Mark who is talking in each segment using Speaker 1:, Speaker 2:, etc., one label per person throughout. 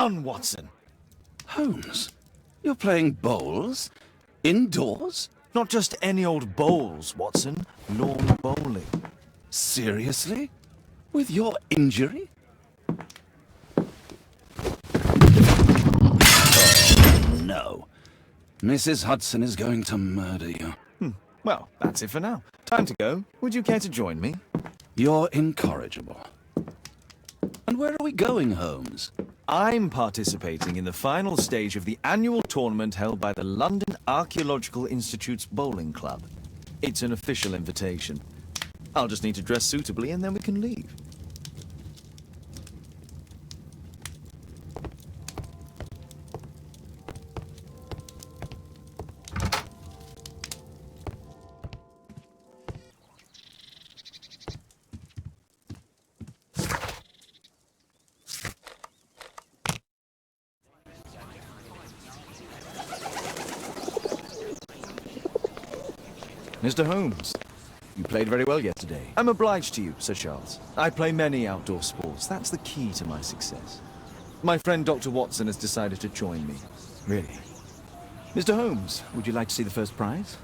Speaker 1: done, Watson.
Speaker 2: Holmes, you're playing bowls? Indoors?
Speaker 1: Not just any old bowls, Watson. Lawn bowling.
Speaker 2: Seriously? With your injury? Oh, no. Mrs. Hudson is going to murder you.
Speaker 1: Well, that's it for now. Time to go. Would you care to join me?
Speaker 2: You're incorrigible. And where are we going, Holmes?
Speaker 1: I'm participating in the final stage of the annual tournament held by the London Archaeological Institute's bowling club. It's an official invitation. I'll just need to dress suitably and then we can leave. Mr. Holmes, you played very well yesterday. I'm obliged to you, Sir Charles. I play many outdoor sports. That's the key to my success. My friend Dr. Watson has decided to join me.
Speaker 3: Really? Mr. Holmes, would you like to see the first prize?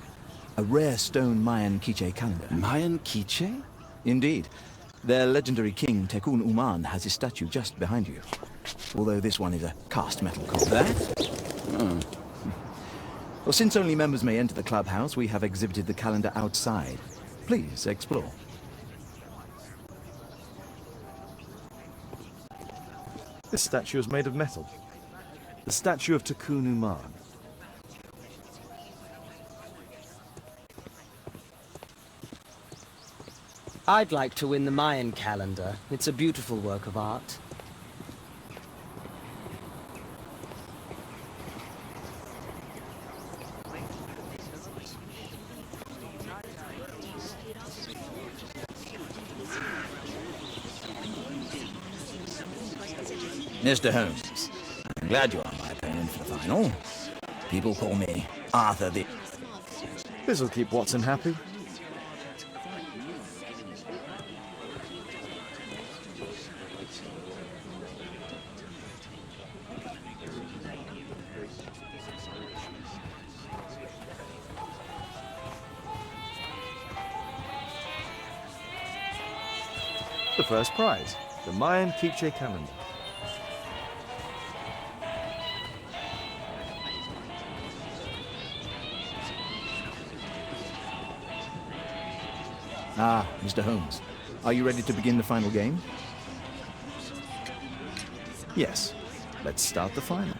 Speaker 3: A rare stone Mayan quiche calendar.
Speaker 2: Mayan quiche?
Speaker 3: Indeed. Their legendary king, Tekun Uman, has his statue just behind you. Although this one is a cast metal copy.
Speaker 2: That? Oh.
Speaker 3: Well, since only members may enter the clubhouse, we have exhibited the calendar outside. Please, explore.
Speaker 1: This statue is made of metal. The statue of Tekun Uman.
Speaker 4: I'd like to win the Mayan calendar. It's a beautiful work of art.
Speaker 3: Mr. Holmes, I'm glad you are my opponent for the final. People call me Arthur the...
Speaker 1: This'll keep Watson happy. The first prize, the Mayan quiche calendar.
Speaker 3: Ah, Mr. Holmes, are you ready to begin the final game?
Speaker 1: Yes, let's start the final.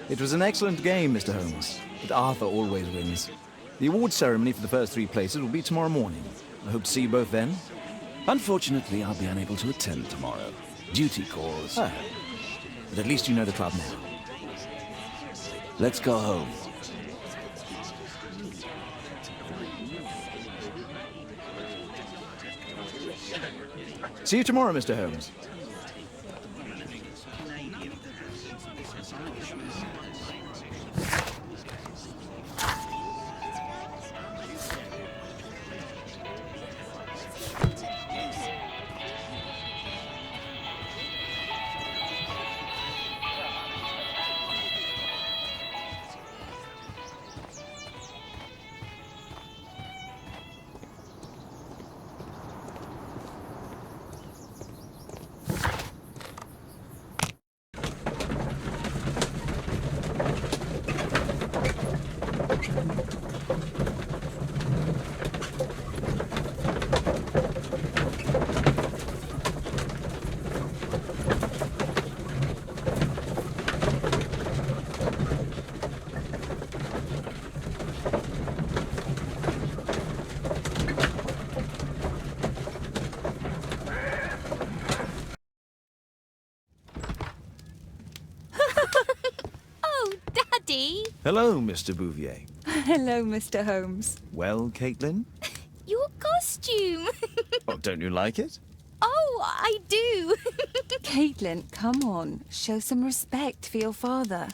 Speaker 3: It was an excellent game, Mr. Holmes, but Arthur always wins. The award ceremony for the first 3 places will be tomorrow morning. I hope to see you both then.
Speaker 2: Unfortunately, I'll be unable to attend tomorrow. Duty calls.
Speaker 3: Ah, but at least you know the club now.
Speaker 2: Let's go home.
Speaker 3: See you tomorrow, Mr. Holmes.
Speaker 1: Hello, Mr. Bouvier.
Speaker 5: Hello, Mr. Holmes.
Speaker 1: Well, Caitlin?
Speaker 6: Your costume!
Speaker 1: Oh, don't you like it?
Speaker 6: Oh, I do!
Speaker 5: Caitlin, come on. Show some respect for your father.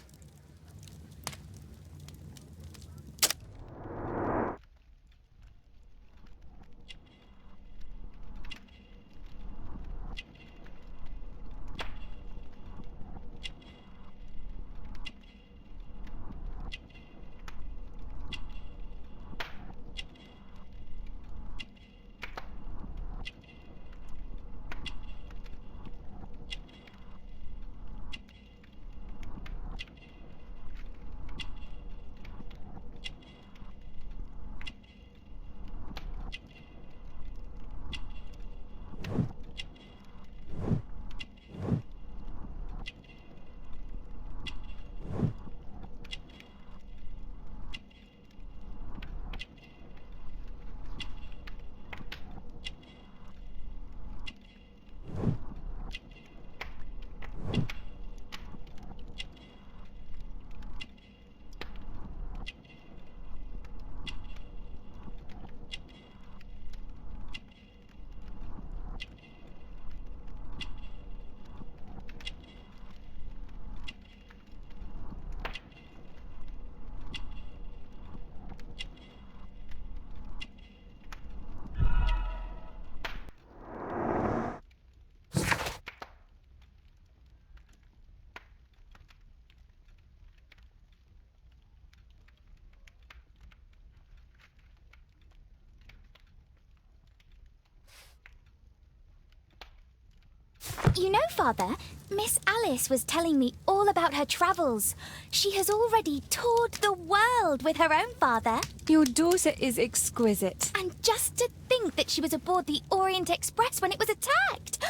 Speaker 6: You know, Father, Miss Alice was telling me all about her travels. She has already toured the world with her own father.
Speaker 5: Your daughter is exquisite.
Speaker 6: And just to think that she was aboard the Orient Express when it was attacked.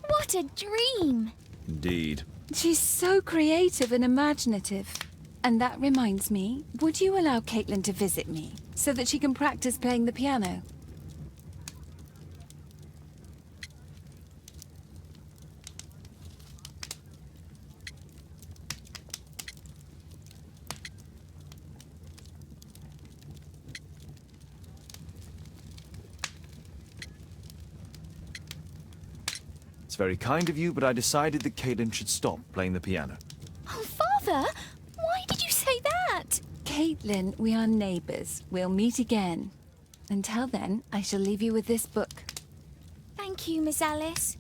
Speaker 6: What a dream.
Speaker 1: Indeed.
Speaker 5: She's so creative and imaginative. And that reminds me, would you allow Caitlin to visit me so that she can practice playing the piano?
Speaker 1: It's very kind of you, but I decided that Caitlin should stop playing the piano.
Speaker 6: Oh, Father, why did you say that?
Speaker 5: Caitlin, we are neighbours. We'll meet again. Until then, I shall leave you with this book.
Speaker 6: Thank you, Miss Alice.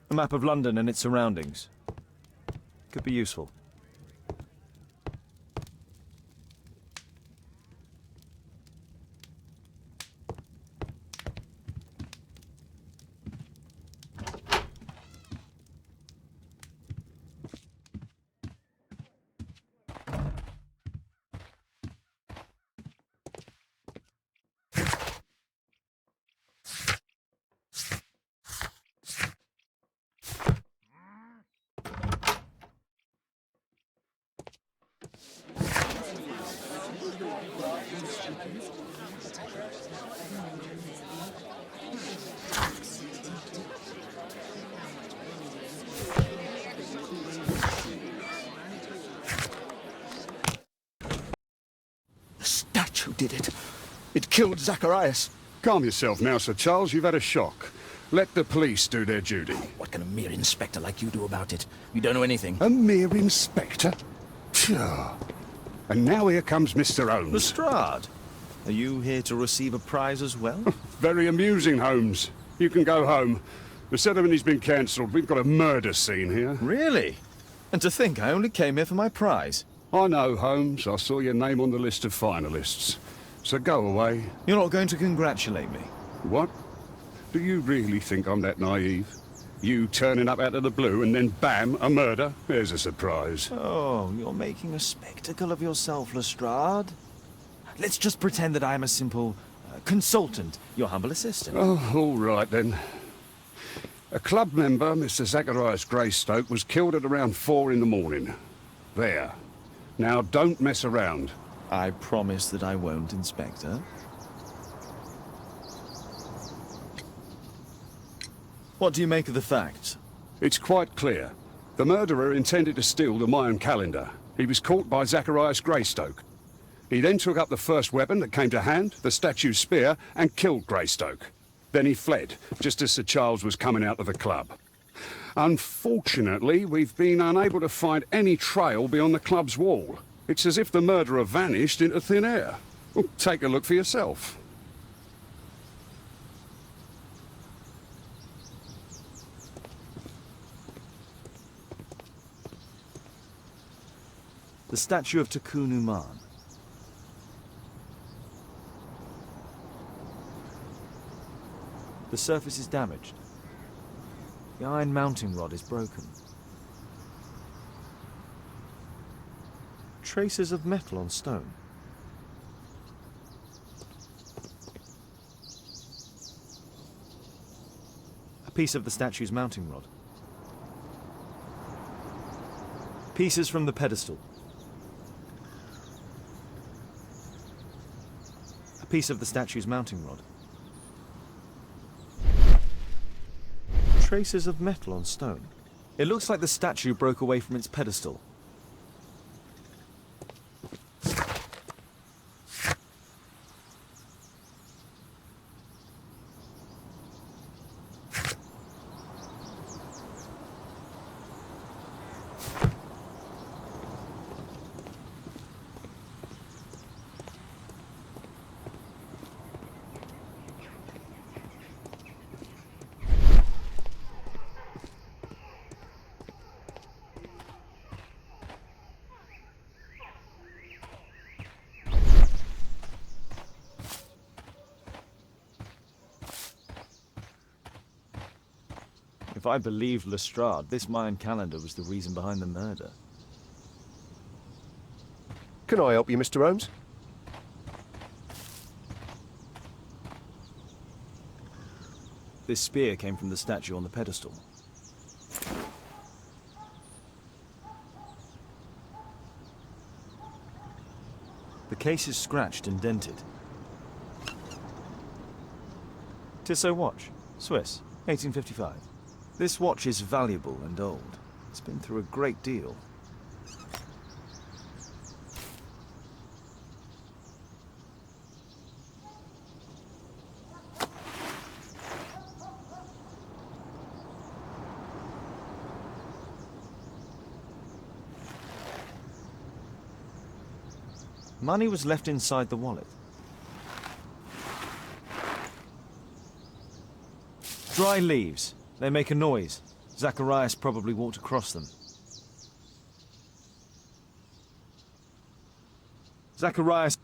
Speaker 1: A map of London and its surroundings. Could be useful.
Speaker 3: killed Zacharias.
Speaker 7: Calm yourself now, Sir Charles. You've had a shock. Let the police do their duty.
Speaker 3: What can a mere inspector like you do about it? You don't know anything.
Speaker 7: A mere inspector? Phew. And now here comes Mr. Holmes.
Speaker 1: Lestrade, are you here to receive a prize as well?
Speaker 7: Very amusing, Holmes. You can go home. The ceremony's been cancelled. We've got a murder scene here.
Speaker 1: Really? And to think I only came here for my prize.
Speaker 7: I know, Holmes. I saw your name on the list of finalists. So go away.
Speaker 1: You're not going to congratulate me?
Speaker 7: What? Do you really think I'm that naive? You turning up out of the blue and then bam, a murder? There's a surprise.
Speaker 1: Oh, you're making a spectacle of yourself, Lestrade. Let's just pretend that I'm a simple consultant, your humble assistant.
Speaker 7: Oh, all right then. A club member, Mr. Zacharias Greystoke, was killed at around 4 in the morning. There. Now don't mess around.
Speaker 1: I promise that I won't, Inspector. What do you make of the facts?
Speaker 7: It's quite clear. The murderer intended to steal the Mayan calendar. He was caught by Zacharias Greystoke. He then took up the first weapon that came to hand, the statue's spear, and killed Greystoke. Then he fled, just as Sir Charles was coming out of the club. Unfortunately, we've been unable to find any trail beyond the club's wall. It's as if the murderer vanished into thin air. Well, take a look for yourself.
Speaker 1: The statue of Takunuman. The surface is damaged. The iron mounting rod is broken. Traces of metal on stone. A piece of the statue's mounting rod. Pieces from the pedestal. A piece of the statue's mounting rod. Traces of metal on stone. It looks like the statue broke away from its pedestal. If I believed Lestrade, this Mayan calendar was the reason behind the murder.
Speaker 8: Can I help you, Mr. Holmes?
Speaker 1: This spear came from the statue on the pedestal. The case is scratched and dented. Tissot watch, Swiss, 1855. This watch is valuable and old. It's been through a great deal. Money was left inside the wallet. Dry leaves. They make a noise. Zacharias probably walked across them. Zacharias...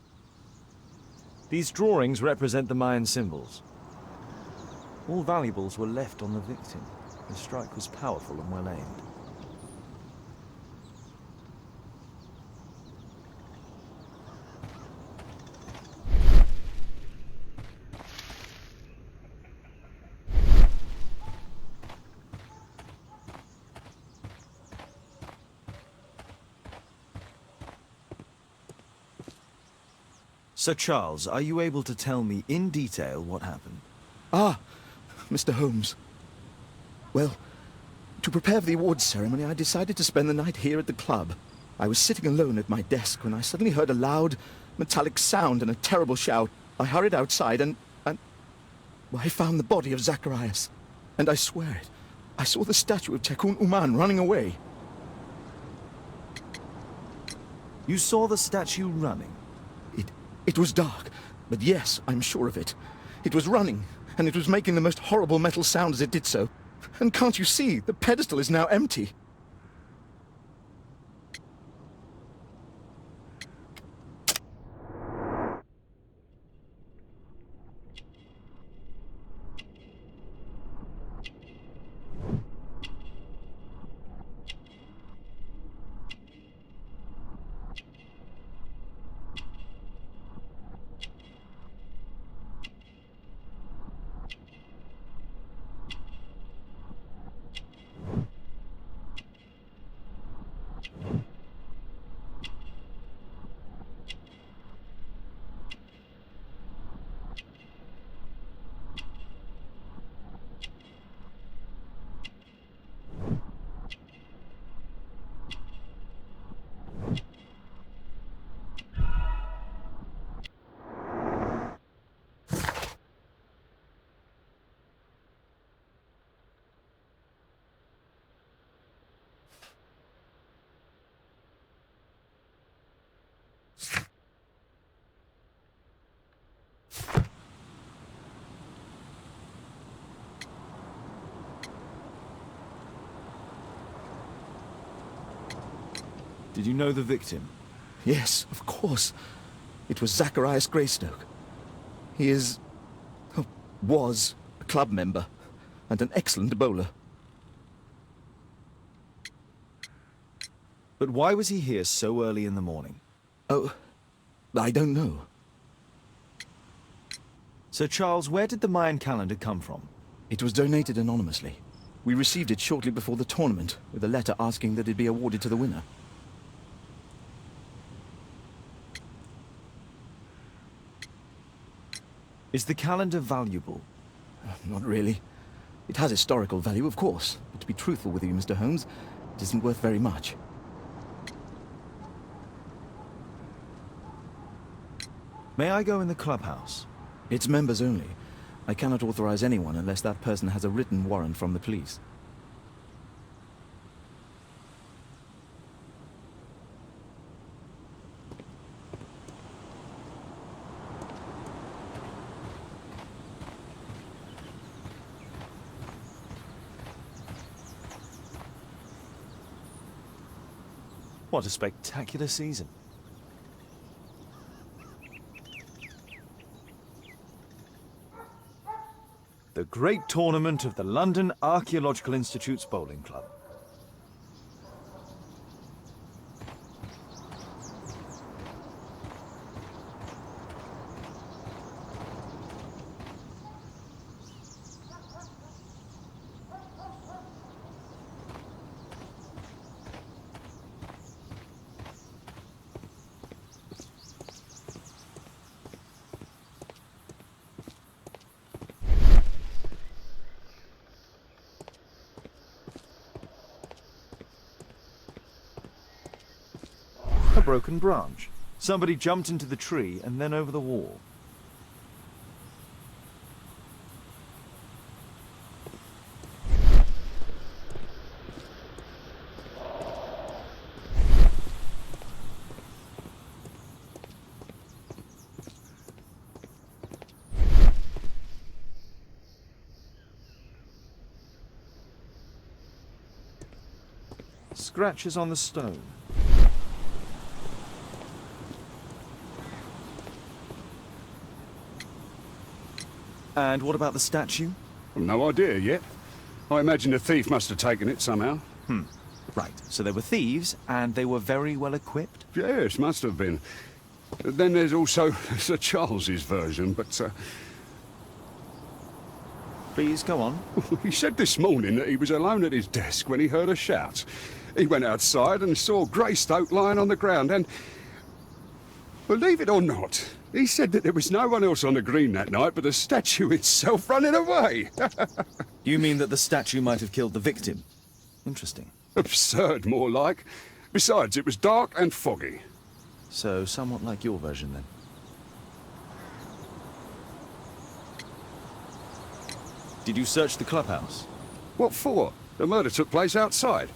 Speaker 1: These drawings represent the Mayan symbols. All valuables were left on the victim. The strike was powerful and well aimed. Sir Charles, are you able to tell me in detail what happened?
Speaker 3: Ah, Mr. Holmes. Well, to prepare for the awards ceremony, I decided to spend the night here at the club. I was sitting alone at my desk when I suddenly heard a loud, metallic sound and a terrible shout. I hurried outside and well, I found the body of Zacharias. And I swear it, I saw the statue of Tekun Uman running away.
Speaker 1: You saw the statue running?
Speaker 3: It was dark, but yes, I'm sure of it. It was running, and it was making the most horrible metal sound as it did so. And can't you see, the pedestal is now empty.
Speaker 1: Did you know the victim?
Speaker 3: Yes, of course. It was Zacharias Greystoke. He is... oh, was a club member, and an excellent bowler.
Speaker 1: But why was he here so early in the morning?
Speaker 3: Oh, I don't know.
Speaker 1: Sir Charles, where did the Mayan calendar come from?
Speaker 3: It was donated anonymously. We received it shortly before the tournament, with a letter asking that it be awarded to the winner.
Speaker 1: Is the calendar valuable?
Speaker 3: Not really. It has historical value, of course. But to be truthful with you, Mr. Holmes, it isn't worth very much.
Speaker 1: May I go in the clubhouse?
Speaker 3: It's members only. I cannot authorize anyone unless that person has a written warrant from the police.
Speaker 1: What a spectacular season. The great tournament of the London Archaeological Institute's Bowling Club. A broken branch. Somebody jumped into the tree and then over the wall. Scratches on the stone. And what about the statue?
Speaker 7: No idea yet. I imagine the thief must have taken it somehow.
Speaker 1: Right, so they were thieves, and they were very well equipped?
Speaker 7: Yes, must have been. Then there's also Sir Charles's version, but
Speaker 1: Please, go on.
Speaker 7: he said this morning that he was alone at his desk when he heard a shout. He went outside and saw Greystoke lying on the ground and... believe it or not, he said that there was no one else on the green that night but the statue itself running away.
Speaker 1: You mean that the statue might have killed the victim? Interesting.
Speaker 7: Absurd, more like. Besides, it was dark and foggy.
Speaker 1: So, somewhat like your version, then. Did you search the clubhouse?
Speaker 7: What for? The murder took place outside.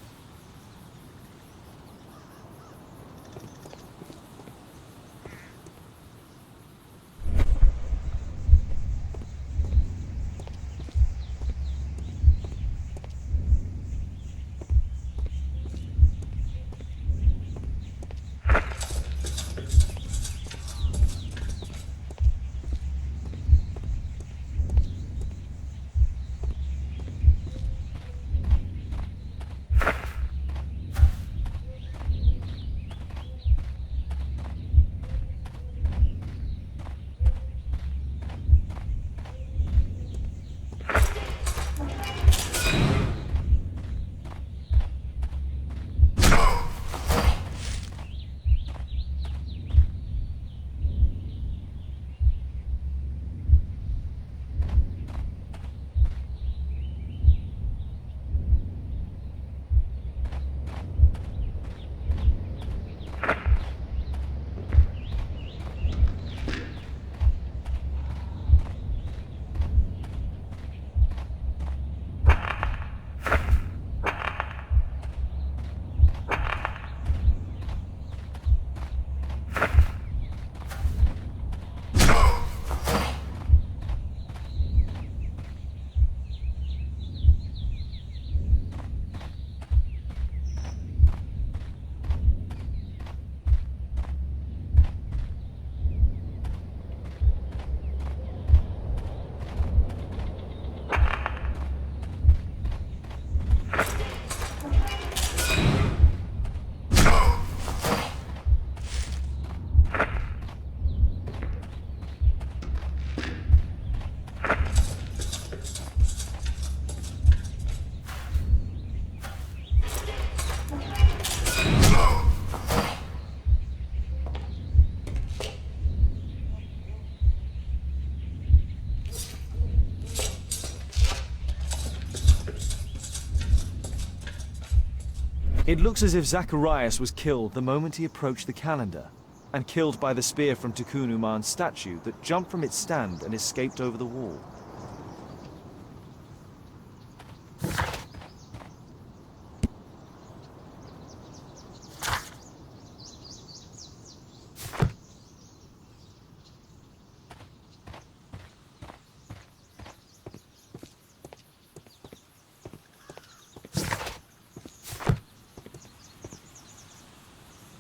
Speaker 1: It looks as if Zacharias was killed the moment he approached the calendar, and killed by the spear from Tikkun Uman's statue that jumped from its stand and escaped over the wall.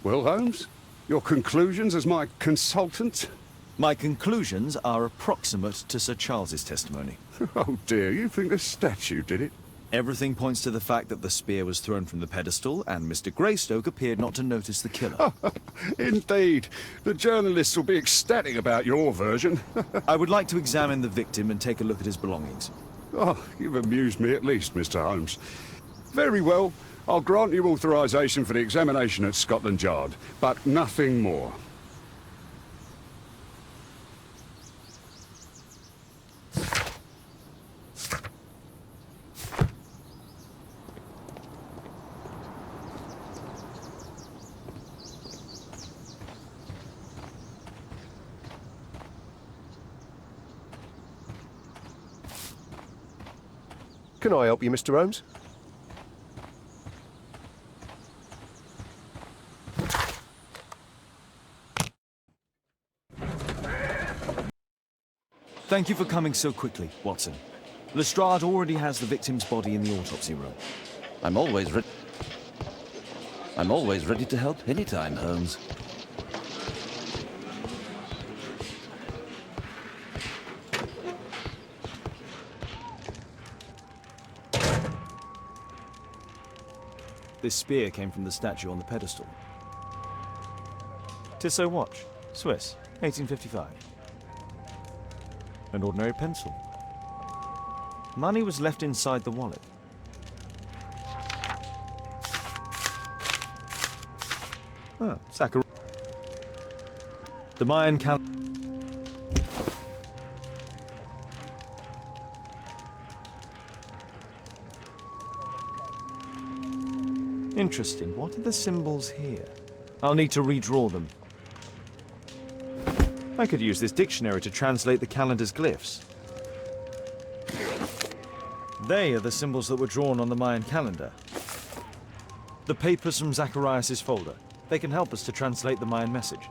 Speaker 7: Well, Holmes, your conclusions as my consultant?
Speaker 1: My conclusions are approximate to Sir Charles's testimony.
Speaker 7: Oh dear, you think the statue did it?
Speaker 1: Everything points to the fact that the spear was thrown from the pedestal, and Mr. Greystoke appeared not to notice the killer.
Speaker 7: Indeed. The journalists will be ecstatic about your version.
Speaker 1: I would like to examine the victim and take a look at his belongings.
Speaker 7: Oh, you've amused me at least, Mr. Holmes. Very well. I'll grant you authorization for the examination at Scotland Yard, but nothing more.
Speaker 8: Can I help you, Mr. Holmes?
Speaker 1: Thank you for coming so quickly, Watson. Lestrade already has the victim's body in the autopsy room.
Speaker 2: I'm always ready to help anytime, Holmes.
Speaker 1: This spear came from the statue on the pedestal. Tissot watch, Swiss, 1855. An ordinary pencil. Money was left inside the wallet. Oh, Zacharias. The Mayan calendar. Interesting. What are the symbols here? I'll need to redraw them. I could use this dictionary to translate the calendar's glyphs. They are the symbols that were drawn on the Mayan calendar. The papers from Zacharias' folder. They can help us to translate the Mayan message.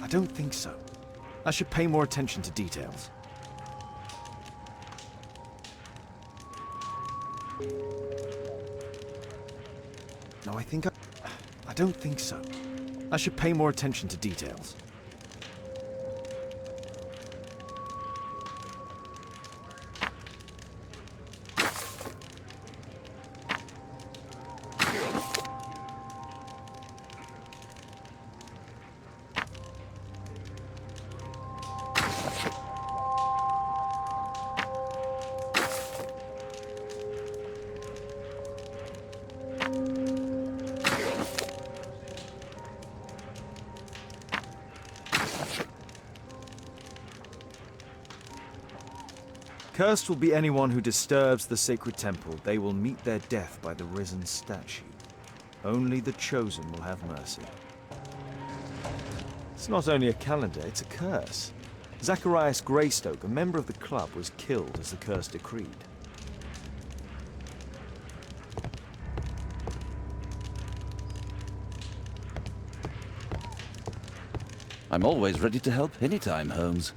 Speaker 1: I don't think so. I should pay more attention to details. No, I don't think so. I should pay more attention to details. Cursed will be anyone who disturbs the sacred temple. They will meet their death by the risen statue. Only the chosen will have mercy. It's not only a calendar, it's a curse. Zacharias Greystoke, a member of the club, was killed as the curse decreed.
Speaker 2: I'm always ready to help anytime, Holmes.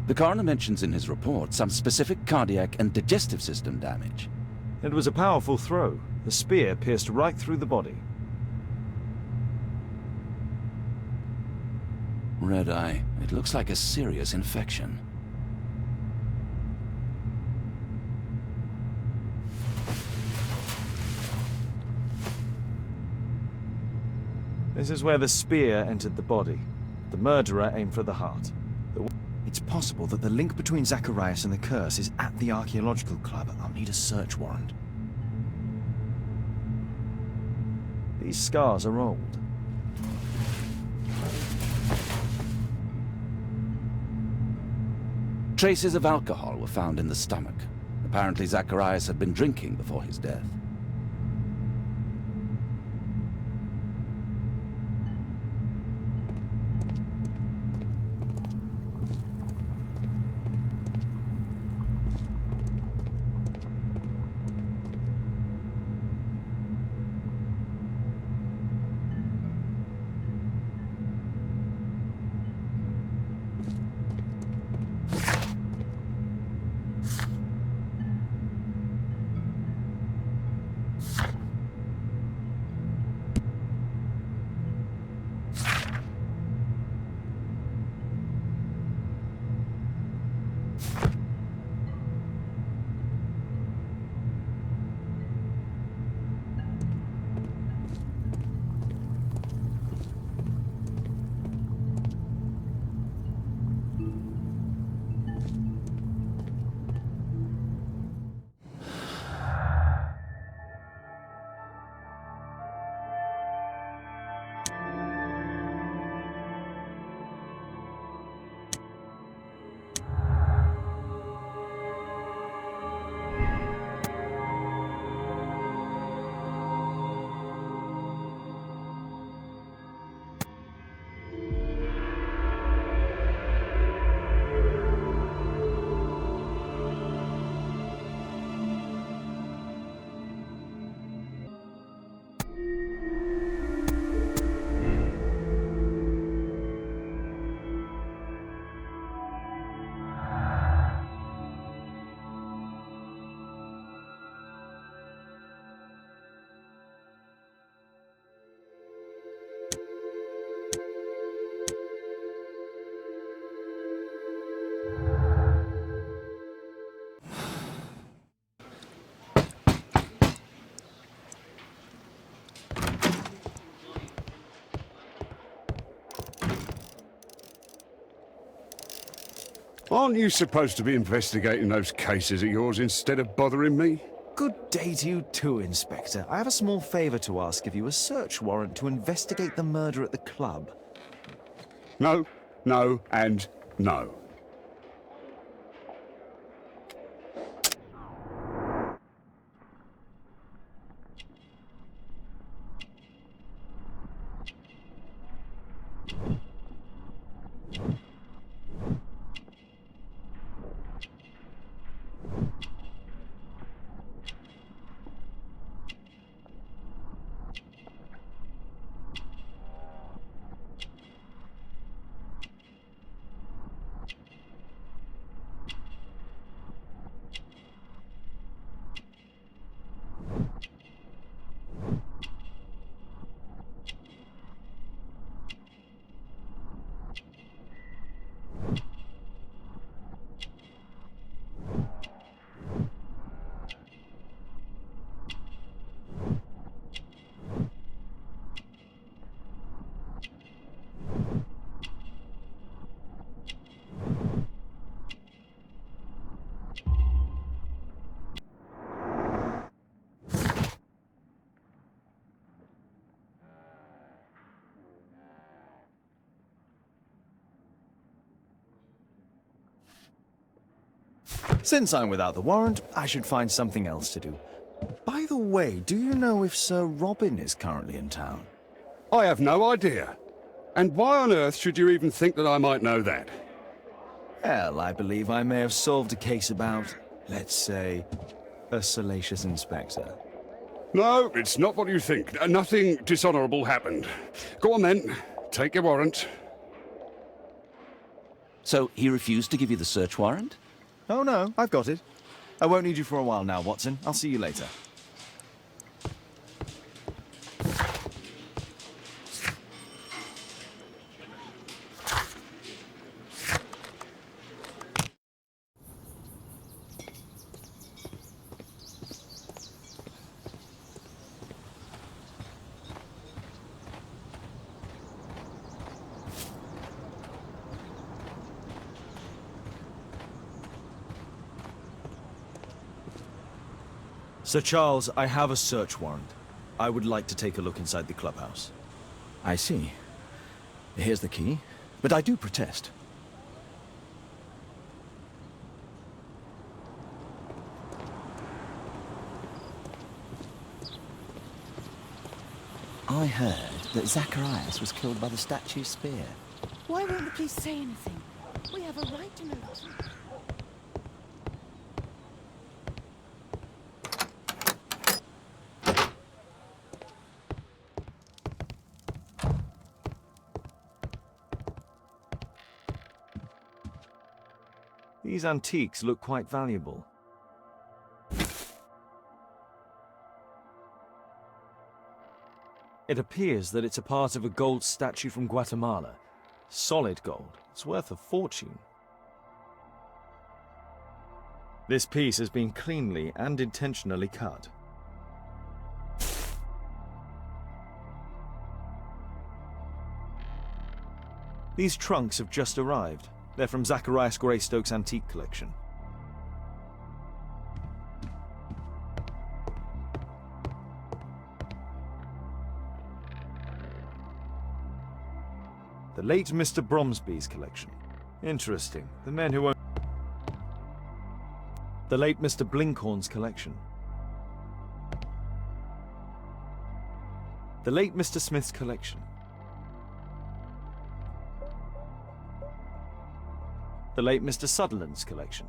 Speaker 2: The coroner mentions in his report some specific cardiac and digestive system damage.
Speaker 1: It was a powerful throw. The spear pierced right through the body.
Speaker 2: Red eye. It looks like a serious infection.
Speaker 1: This is where the spear entered the body. The murderer aimed for the heart. It's possible that the link between Zacharias and the curse is at the archaeological club. I'll need a search warrant. These scars are old.
Speaker 2: Traces of alcohol were found in the stomach. Apparently Zacharias had been drinking before his death.
Speaker 7: Aren't you supposed to be investigating those cases of yours instead of bothering me?
Speaker 1: Good day to you too, Inspector. I have a small favor to ask of you, a search warrant to investigate the murder at the club.
Speaker 7: No, no, and no.
Speaker 1: Since I'm without the warrant, I should find something else to do. By the way, do you know if Sir Robin is currently in town?
Speaker 7: I have no idea. And why on earth should you even think that I might know that?
Speaker 1: Well, I believe I may have solved a case about, let's say, a salacious inspector.
Speaker 7: No, it's not what you think. Nothing dishonourable happened. Go on then, take your warrant.
Speaker 2: So he refused to give you the search warrant?
Speaker 1: Oh no, I've got it. I won't need you for a while now, Watson. I'll see you later. Sir Charles, I have a search warrant. I would like to take a look inside the clubhouse.
Speaker 3: I see. Here's the key, but I do protest.
Speaker 2: I heard that Zacharias was killed by the statue spear.
Speaker 9: Why won't the police say anything? We have a right to know that.
Speaker 1: These antiques look quite valuable. It appears that it's a part of a gold statue from Guatemala. Solid gold. It's worth a fortune. This piece has been cleanly and intentionally cut. These trunks have just arrived. They're from Zacharias Greystoke's antique collection. The late Mr. Bromsby's collection. Interesting. The men who own... The late Mr. Blinkhorn's collection. The late Mr. Smith's collection. The late Mr. Sutherland's collection.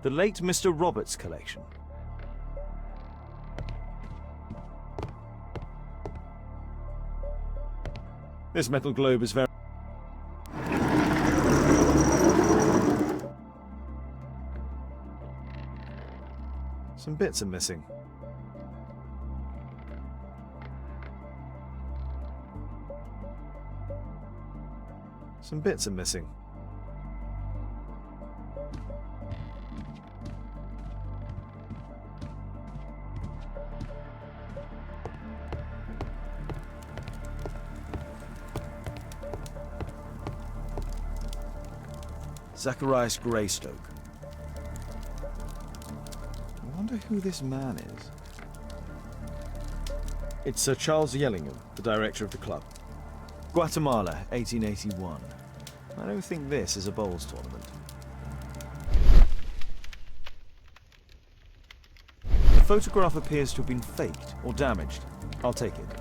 Speaker 1: The late Mr. Roberts' collection. This metal globe is very... Some bits are missing. Some bits are missing. Zacharias Greystoke. I wonder who this man is. It's Sir Charles Yellingham, the director of the club. Guatemala, 1881. I don't think this is a bowls tournament. The photograph appears to have been faked or damaged. I'll take it.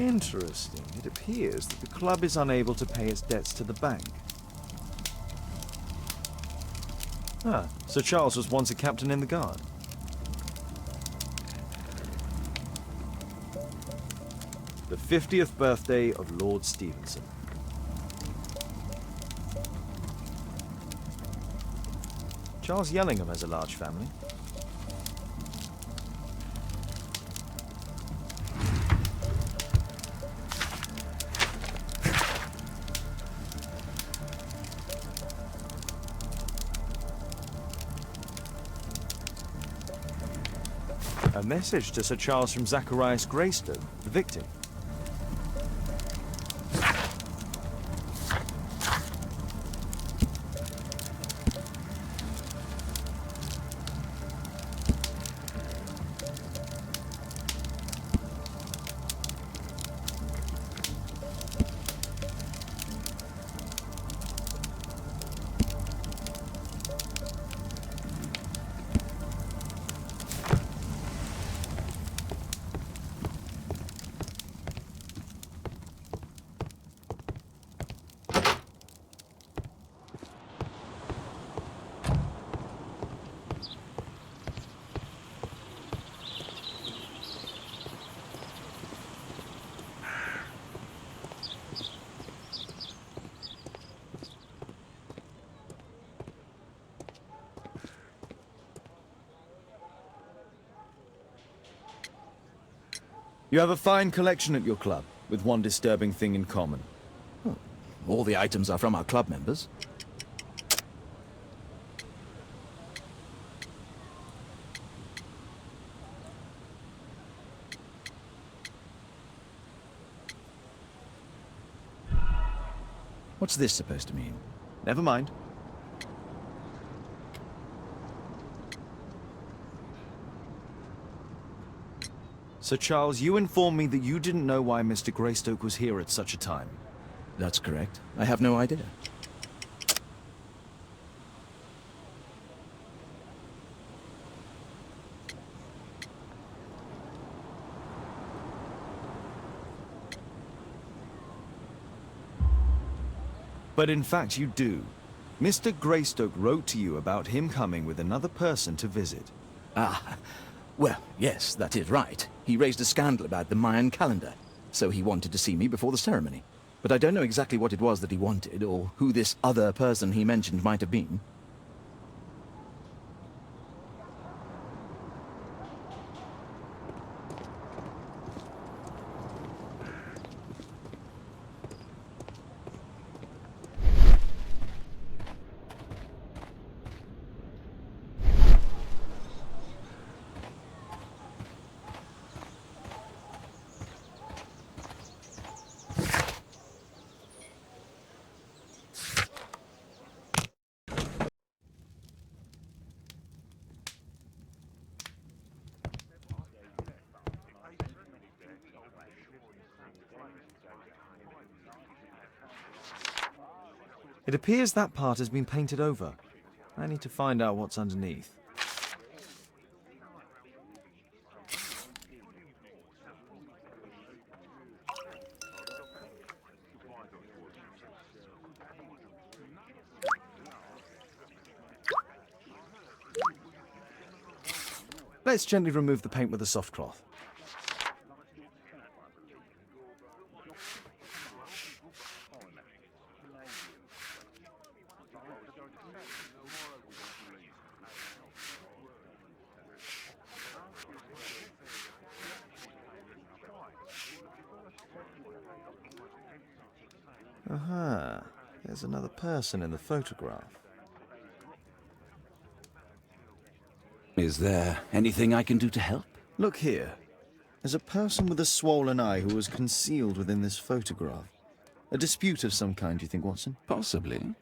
Speaker 1: Interesting. It appears that the club is unable to pay its debts to the bank. Ah, Sir Charles was once a captain in the guard. The 50th birthday of Lord Stevenson. Charles Yellingham has a large family. A message to Sir Charles from Zacharias Greystoke, the victim. You have a fine collection at your club, with one disturbing thing in common.
Speaker 3: Oh, all the items are from our club members. What's this supposed to mean?
Speaker 1: Never mind. Sir Charles, you informed me that you didn't know why Mr. Greystoke was here at such a time.
Speaker 3: That's correct. I have no idea.
Speaker 1: But in fact you do. Mr. Greystoke wrote to you about him coming with another person to visit.
Speaker 3: Ah, well, yes, that is right. He raised a scandal about the Mayan calendar, so he wanted to see me before the ceremony. But I don't know exactly what it was that he wanted, or who this other person he mentioned might have been.
Speaker 1: It appears that part has been painted over. I need to find out what's underneath. Let's gently remove the paint with a soft cloth. Aha, there's another person in the photograph.
Speaker 2: Is there anything I can do to help?
Speaker 1: Look here. There's a person with a swollen eye who was concealed within this photograph. A dispute of some kind, do you think, Watson?
Speaker 2: Possibly.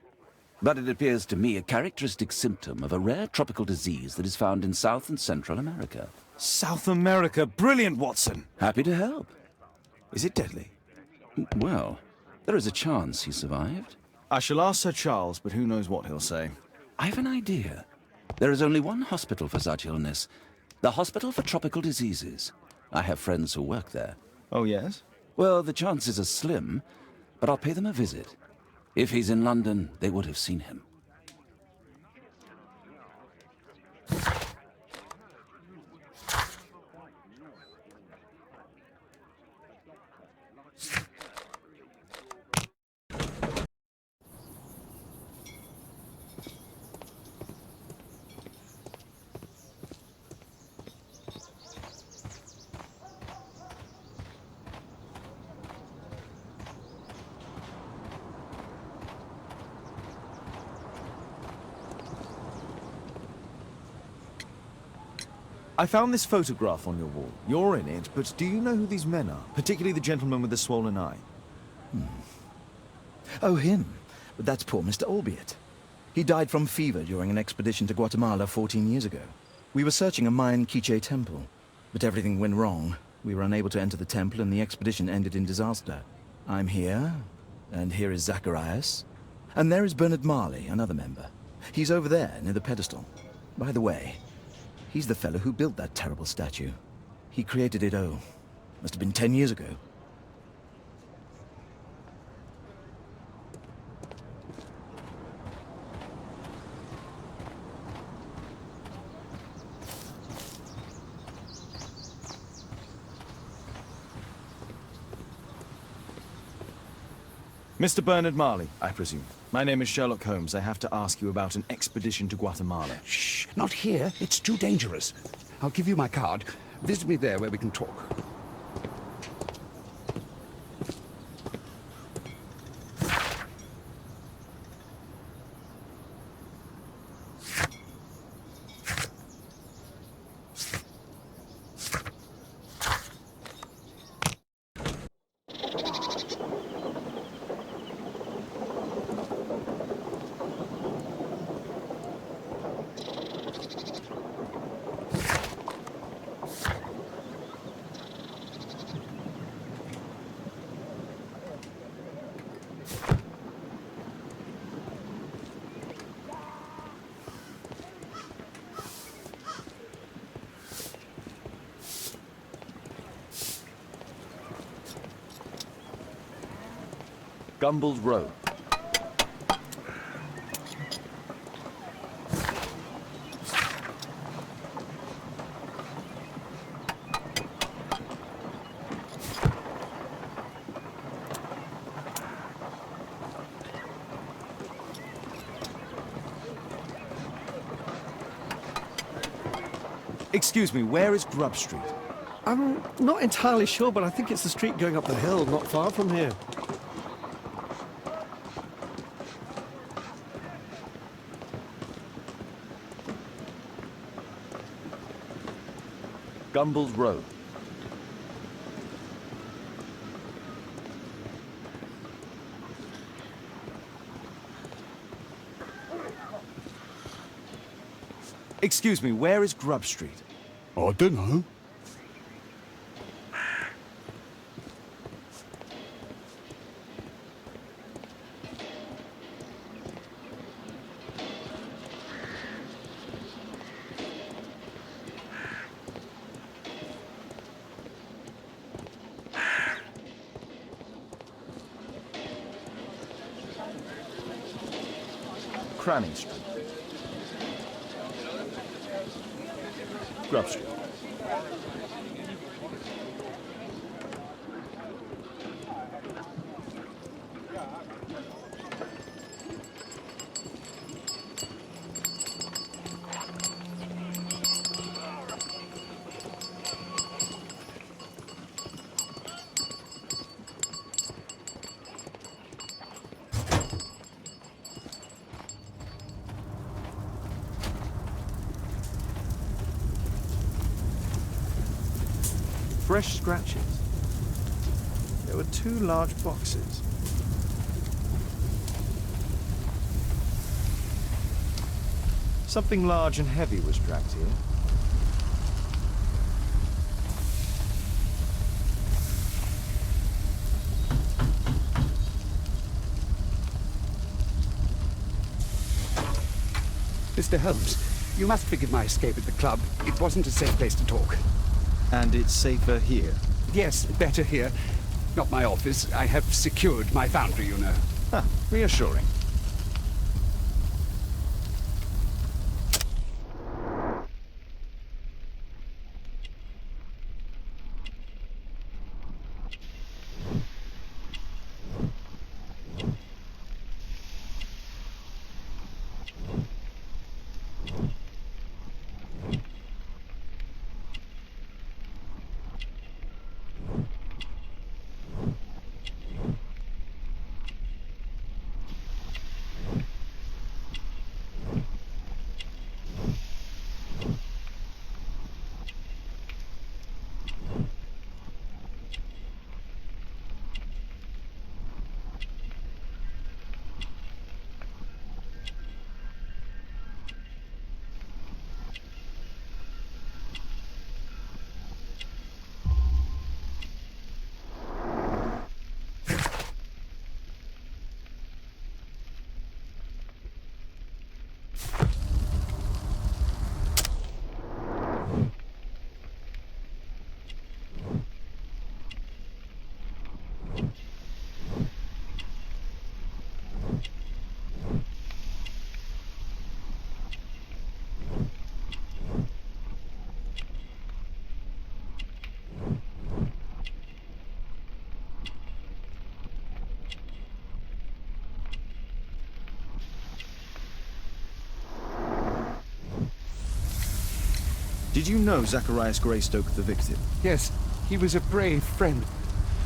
Speaker 2: But it appears to me a characteristic symptom of a rare tropical disease that is found in South and Central America.
Speaker 1: South America! Brilliant, Watson!
Speaker 2: Happy to help.
Speaker 1: Is it deadly?
Speaker 2: Well, there is a chance he survived.
Speaker 1: I shall ask Sir Charles, but who knows what he'll say.
Speaker 2: I have an idea. There is only one hospital for such illness. The Hospital for Tropical Diseases. I have friends who work there.
Speaker 1: Oh, yes?
Speaker 2: Well, the chances are slim, but I'll pay them a visit. If he's in London, they would have seen him.
Speaker 1: I found this photograph on your wall. You're in it, but do you know who these men are? Particularly the gentleman with the swollen eye.
Speaker 3: Oh, him. But that's poor Mr. Albiot. He died from fever during an expedition to Guatemala 14 years ago. We were searching a Mayan Quiche temple, but everything went wrong. We were unable to enter the temple and the expedition ended in disaster. I'm here, and here is Zacharias. And there is Bernard Marley, another member. He's over there, near the pedestal. By the way, he's the fellow who built that terrible statue. He created it, must have been 10 years ago.
Speaker 1: Mr. Bernard Marley, I presume. My name is Sherlock Holmes. I have to ask you about an expedition to Guatemala.
Speaker 7: Shh, not here. It's too dangerous. I'll give you my card. Visit me there where we can talk.
Speaker 1: Gumble's Row. Excuse me, where is Grub Street?
Speaker 8: I'm not entirely sure, but I think it's the street going up the hill, not far from here.
Speaker 1: Gumble's Row. Excuse me, where is Grub Street?
Speaker 7: I don't know.
Speaker 1: Cranning Street. Grub Street. Fresh scratches. There were 2 large boxes. Something large and heavy was dragged here.
Speaker 7: Mr. Holmes, you must forgive my escape at the club. It wasn't a safe place to talk.
Speaker 1: And it's safer here.
Speaker 7: Yes, better here. Not my office. I have secured my foundry, you know.
Speaker 1: Ah, reassuring. Did you know Zacharias Greystoke, the victim?
Speaker 7: Yes, he was a brave friend.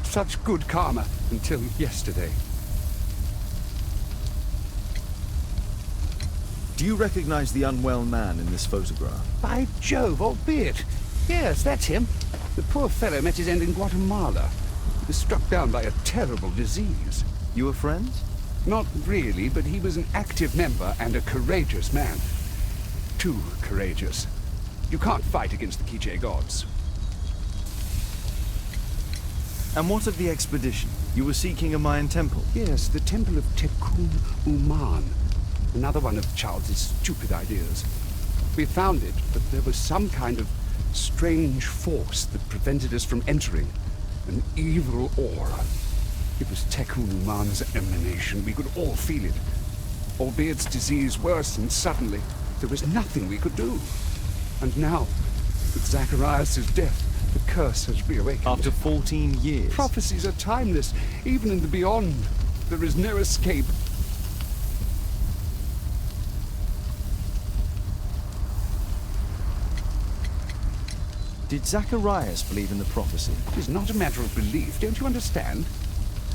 Speaker 7: Such good karma until yesterday.
Speaker 1: Do you recognize the unwell man in this photograph?
Speaker 7: By Jove, albeit. Yes, that's him. The poor fellow met his end in Guatemala. He was struck down by a terrible disease.
Speaker 1: You were friends?
Speaker 7: Not really, but he was an active member and a courageous man. Too courageous. You can't fight against the Quiche gods.
Speaker 1: And what of the expedition? You were seeking a Mayan temple?
Speaker 7: Yes, the temple of Tekun Uman. Another one of Charles's stupid ideas. We found it, but there was some kind of strange force that prevented us from entering. An evil aura. It was Tekun Uman's emanation. We could all feel it. Albeit its disease worsened suddenly, there was nothing we could do. And now, with Zacharias' death, the curse has reawakened.
Speaker 1: After 14 years?
Speaker 7: Prophecies are timeless. Even in the beyond, there is no escape.
Speaker 1: Did Zacharias believe in the prophecy?
Speaker 7: It is not a matter of belief, don't you understand?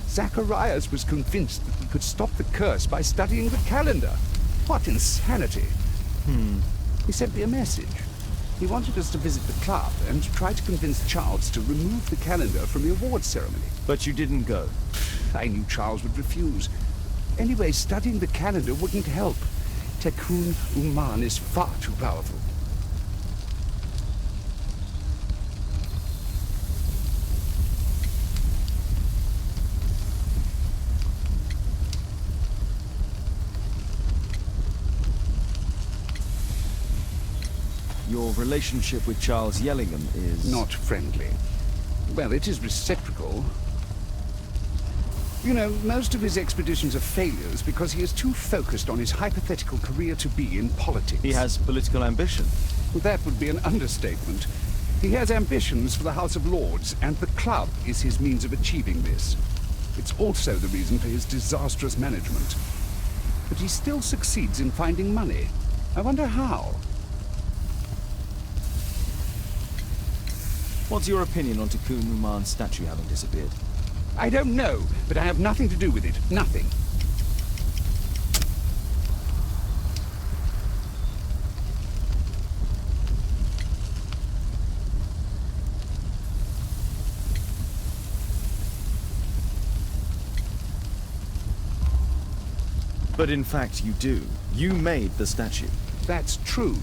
Speaker 7: Zacharias was convinced that we could stop the curse by studying the calendar. What insanity! He sent me a message. He wanted us to visit the club and try to convince Charles to remove the calendar from the awards ceremony.
Speaker 1: But you didn't go?
Speaker 7: I knew Charles would refuse. Anyway, studying the calendar wouldn't help. Tekun Uman is far too powerful.
Speaker 1: Your relationship with Charles Yellingham is...
Speaker 7: Not friendly. Well, it is reciprocal. You know, most of his expeditions are failures because he is too focused on his hypothetical career to be in politics.
Speaker 1: He has political ambition.
Speaker 7: Well, that would be an understatement. He has ambitions for the House of Lords, and the club is his means of achieving this. It's also the reason for his disastrous management. But he still succeeds in finding money. I wonder how.
Speaker 1: What's your opinion on Tekun Uman's statue having disappeared?
Speaker 7: I don't know, but I have nothing to do with it. Nothing.
Speaker 1: But in fact you do. You made the statue.
Speaker 7: That's true.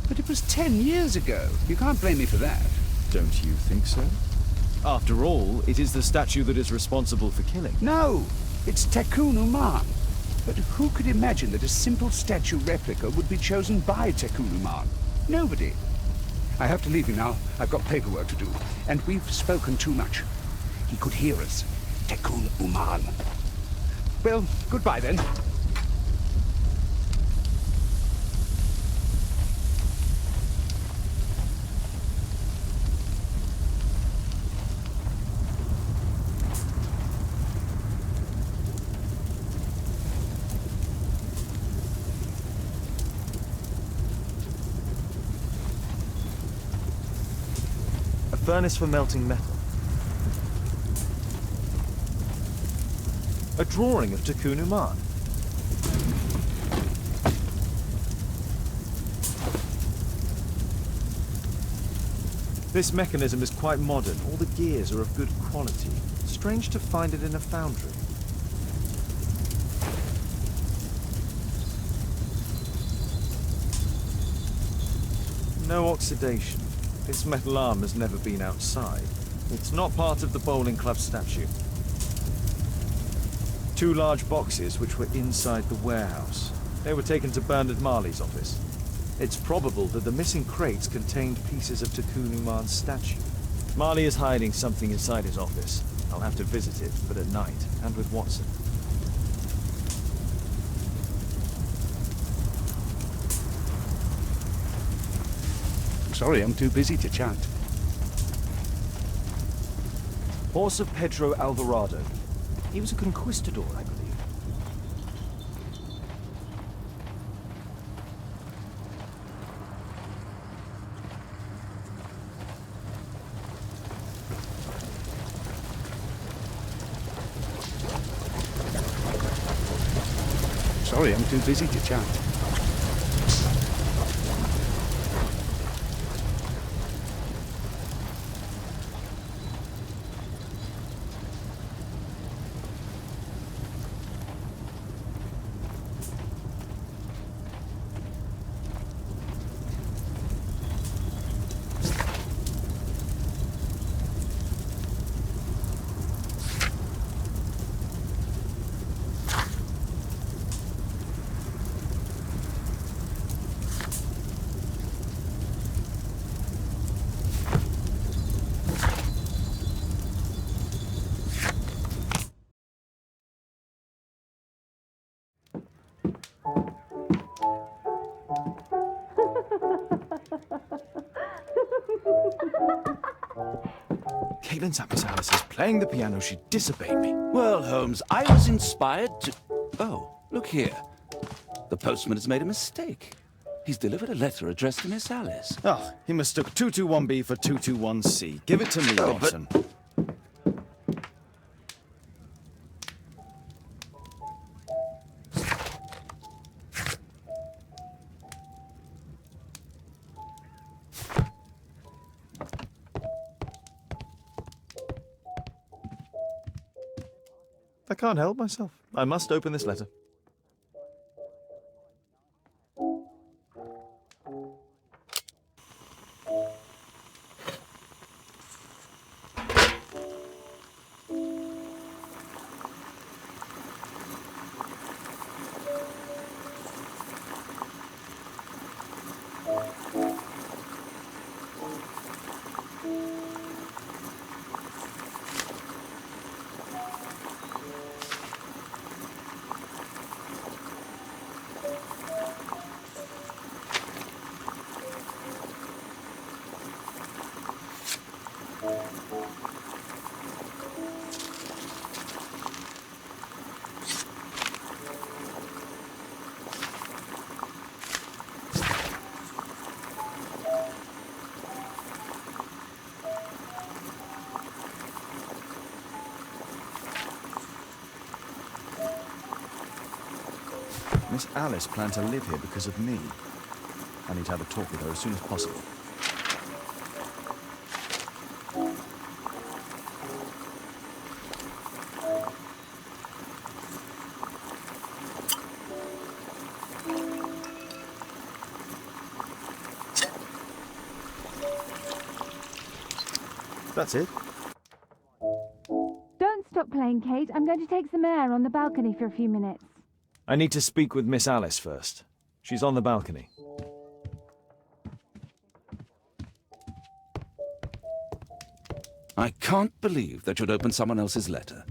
Speaker 7: But it was 10 years ago. You can't blame me for that.
Speaker 1: Don't you think so? After all, it is the statue that is responsible for killing.
Speaker 7: No, it's Tekun Uman. But who could imagine that a simple statue replica would be chosen by Tekun Uman? Nobody. I have to leave you now. I've got paperwork to do. And we've spoken too much. He could hear us. Tekun Uman. Well, goodbye then.
Speaker 1: A furnace for melting metal. A drawing of Tekun Uman. This mechanism is quite modern. All the gears are of good quality. Strange to find it in a foundry. No oxidation. This metal arm has never been outside. It's not part of the bowling club statue. 2 large boxes which were inside the warehouse. They were taken to Bernard Marley's office. It's probable that the missing crates contained pieces of Tekun Uman's statue. Marley is hiding something inside his office. I'll have to visit it, but at night, and with Watson.
Speaker 7: Sorry, I'm too busy to chat.
Speaker 1: Horse of Pedro Alvarado. He was a conquistador, I believe.
Speaker 7: Sorry, I'm too busy to chat.
Speaker 1: Caitlin's at Miss Alice's playing the piano. She disobeyed me.
Speaker 2: Well, Holmes, I was inspired to... Oh, look here. The postman has made a mistake. He's delivered a letter addressed to Miss Alice.
Speaker 1: Oh, he mistook 221B for 221C. Give it to me, Watson. I can't help myself. I must open this letter. Miss Alice planned to live here because of me. I need to have a talk with her as soon as possible. That's it.
Speaker 5: Don't stop playing, Kate. I'm going to take some air on the balcony for a few minutes.
Speaker 1: I need to speak with Miss Alice first. She's on the balcony.
Speaker 2: I can't believe that you'd open someone else's letter.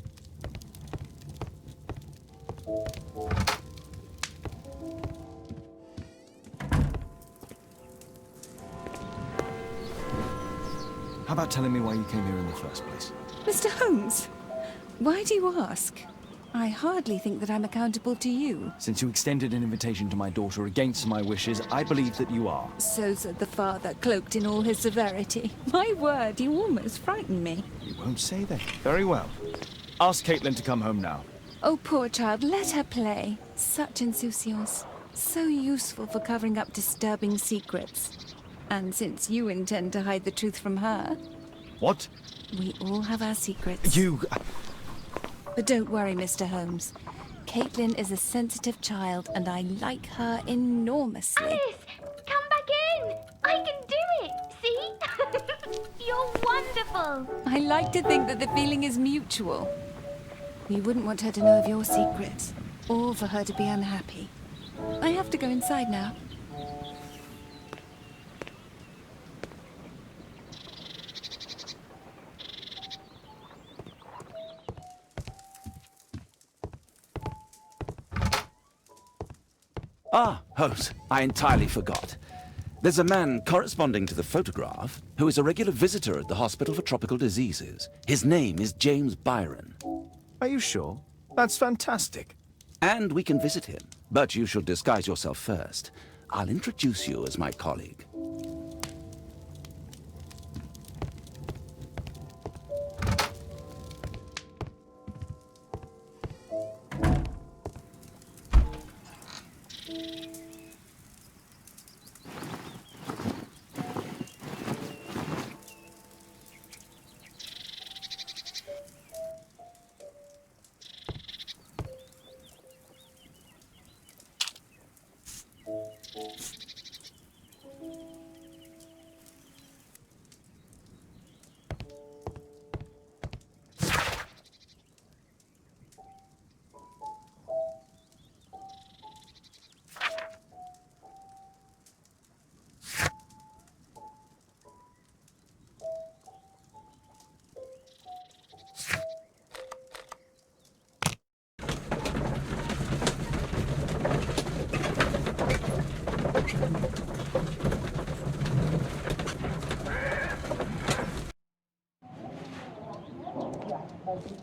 Speaker 1: How about telling me why you came here in the first place?
Speaker 5: Mr. Holmes, why do you ask? I hardly think that I'm accountable to you.
Speaker 1: Since you extended an invitation to my daughter against my wishes, I believe that you are.
Speaker 5: So said the father, cloaked in all his severity. My word, you almost frightened me.
Speaker 1: You won't say that. Very well. Ask Caitlin to come home now.
Speaker 5: Oh, poor child, let her play. Such insouciance. So useful for covering up disturbing secrets. And since you intend to hide the truth from her...
Speaker 1: What?
Speaker 5: We all have our secrets.
Speaker 1: You...
Speaker 5: But don't worry, Mr. Holmes. Caitlin is a sensitive child, and I like her enormously.
Speaker 6: Alice, come back in. I can do it. See? You're wonderful.
Speaker 5: I like to think that the feeling is mutual. We wouldn't want her to know of your secrets, or for her to be unhappy. I have to go inside now.
Speaker 2: Ah, Holmes, I entirely forgot. There's a man corresponding to the photograph who is a regular visitor at the Hospital for Tropical Diseases. His name is James Byron.
Speaker 1: Are you sure? That's fantastic.
Speaker 2: And we can visit him, but you should disguise yourself first. I'll introduce you as my colleague.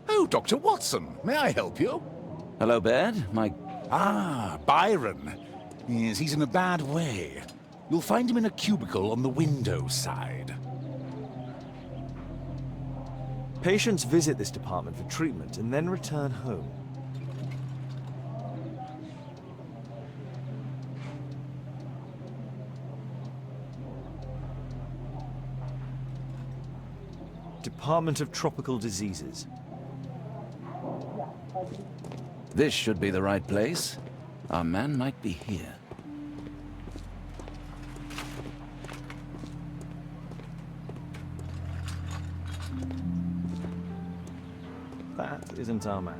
Speaker 10: Oh, Dr. Watson, may I help you?
Speaker 2: Hello, Baird.
Speaker 10: Ah, Byron. Yes, he's in a bad way. You'll find him in a cubicle on the window side.
Speaker 1: Patients visit this department for treatment and then return home. Department of Tropical Diseases.
Speaker 2: This should be the right place. Our man might be here.
Speaker 1: That isn't our man.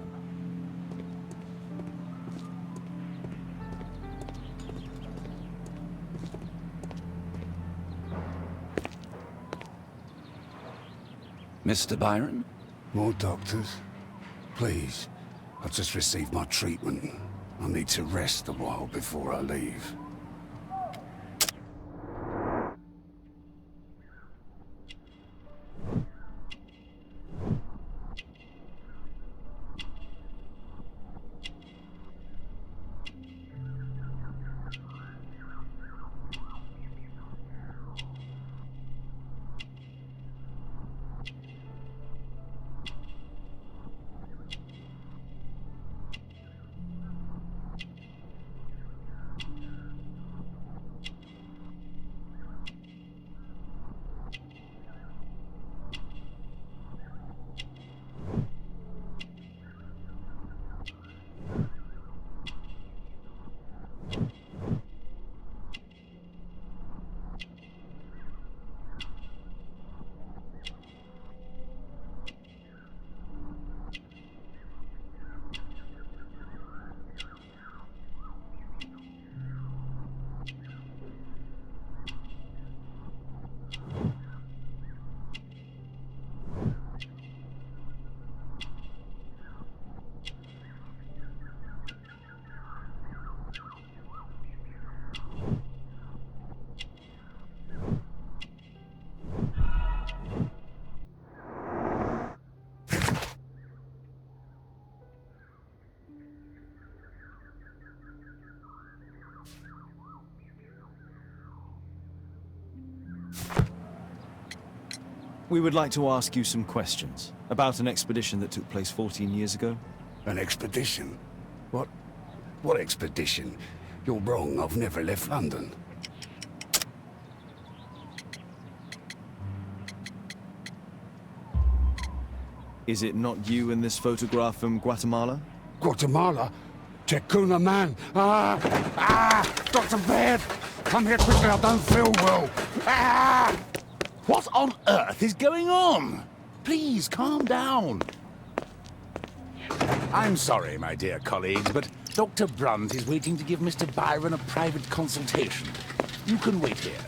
Speaker 2: Mr. Byron?
Speaker 7: More doctors? Please. I've just received my treatment. I need to rest a while before I leave.
Speaker 1: We would like to ask you some questions about an expedition that took place 14 years ago.
Speaker 7: An expedition? What expedition? You're wrong, I've never left London.
Speaker 1: Is it not you in this photograph from Guatemala?
Speaker 7: Guatemala? Checuna man! Dr. Baird! Come here quickly, I don't feel well!
Speaker 10: What on earth is going on? Please, calm down. I'm sorry, my dear colleagues, but Dr. Brunt is waiting to give Mr. Byron a private consultation. You can wait here.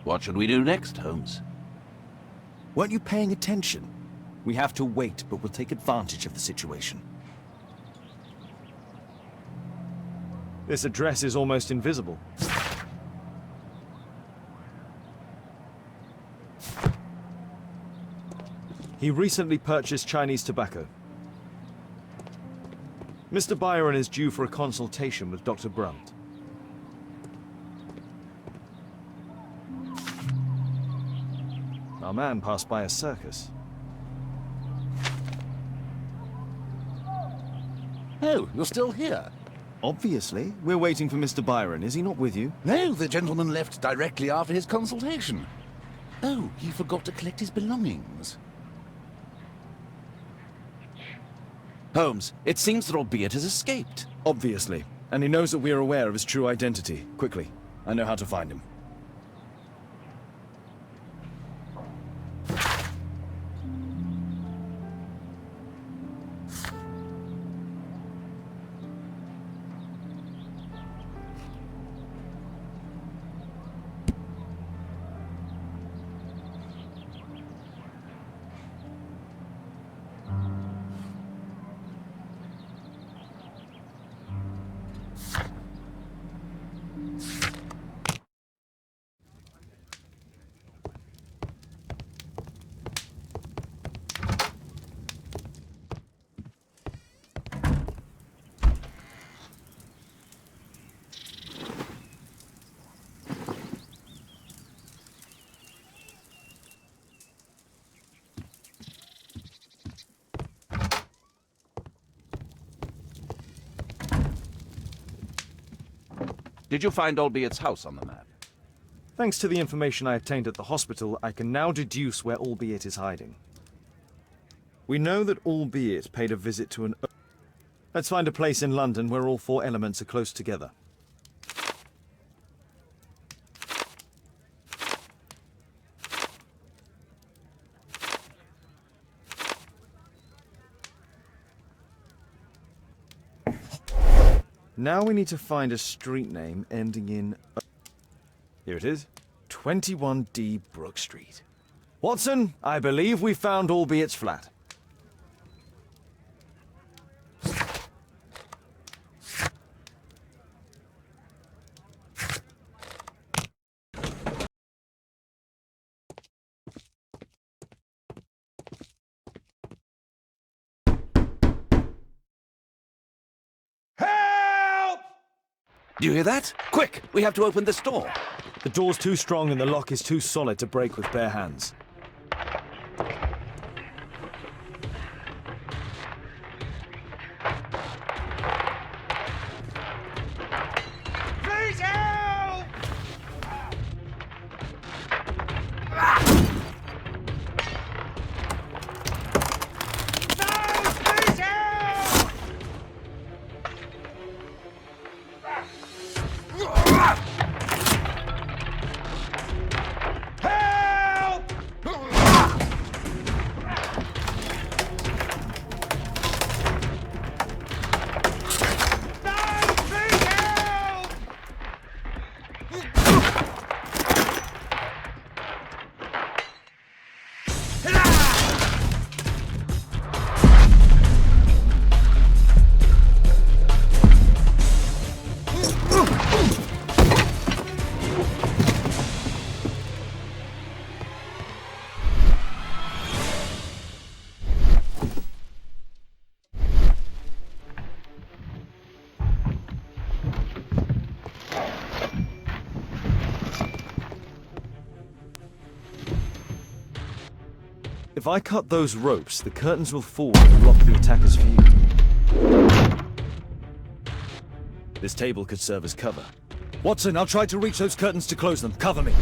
Speaker 2: What should we do next, Holmes?
Speaker 1: Weren't you paying attention? We have to wait, but we'll take advantage of the situation. This address is almost invisible. He recently purchased Chinese tobacco. Mr. Byron is due for a consultation with Dr. Brunt. Our man passed by a circus.
Speaker 10: Oh, you're still here?
Speaker 1: Obviously. We're waiting for Mr. Byron. Is he not with you?
Speaker 10: No, the gentleman left directly after his consultation. Oh, he forgot to collect his belongings.
Speaker 2: Holmes, it seems that Albeit has escaped.
Speaker 1: Obviously. And he knows that we are aware of his true identity. Quickly. I know how to find him.
Speaker 2: Did you find Albiet's house on the map?
Speaker 1: Thanks to the information I obtained at the hospital, I can now deduce where Albiet is hiding. We know that Albiet paid a visit to an... Let's find a place in London where all four elements are close together. Now we need to find a street name ending in... Here it is. 21D Brook Street. Watson, I believe we found Albiet's flat.
Speaker 2: Do you hear that? Quick! We have to open this door.
Speaker 1: The door's too strong and the lock is too solid to break with bare hands.
Speaker 11: Please help!
Speaker 1: If I cut those ropes, the curtains will fall and block the attacker's view. This table could serve as cover. Watson, I'll try to reach those curtains to close them. Cover me.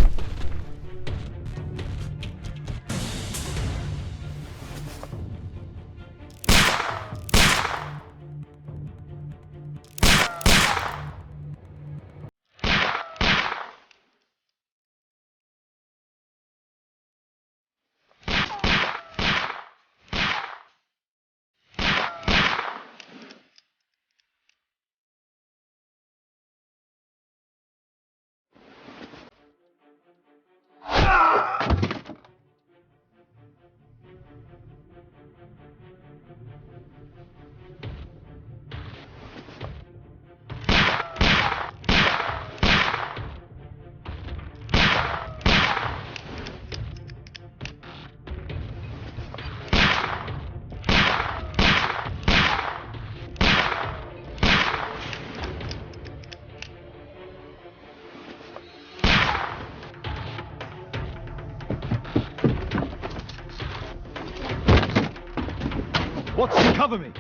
Speaker 1: Watson, cover me!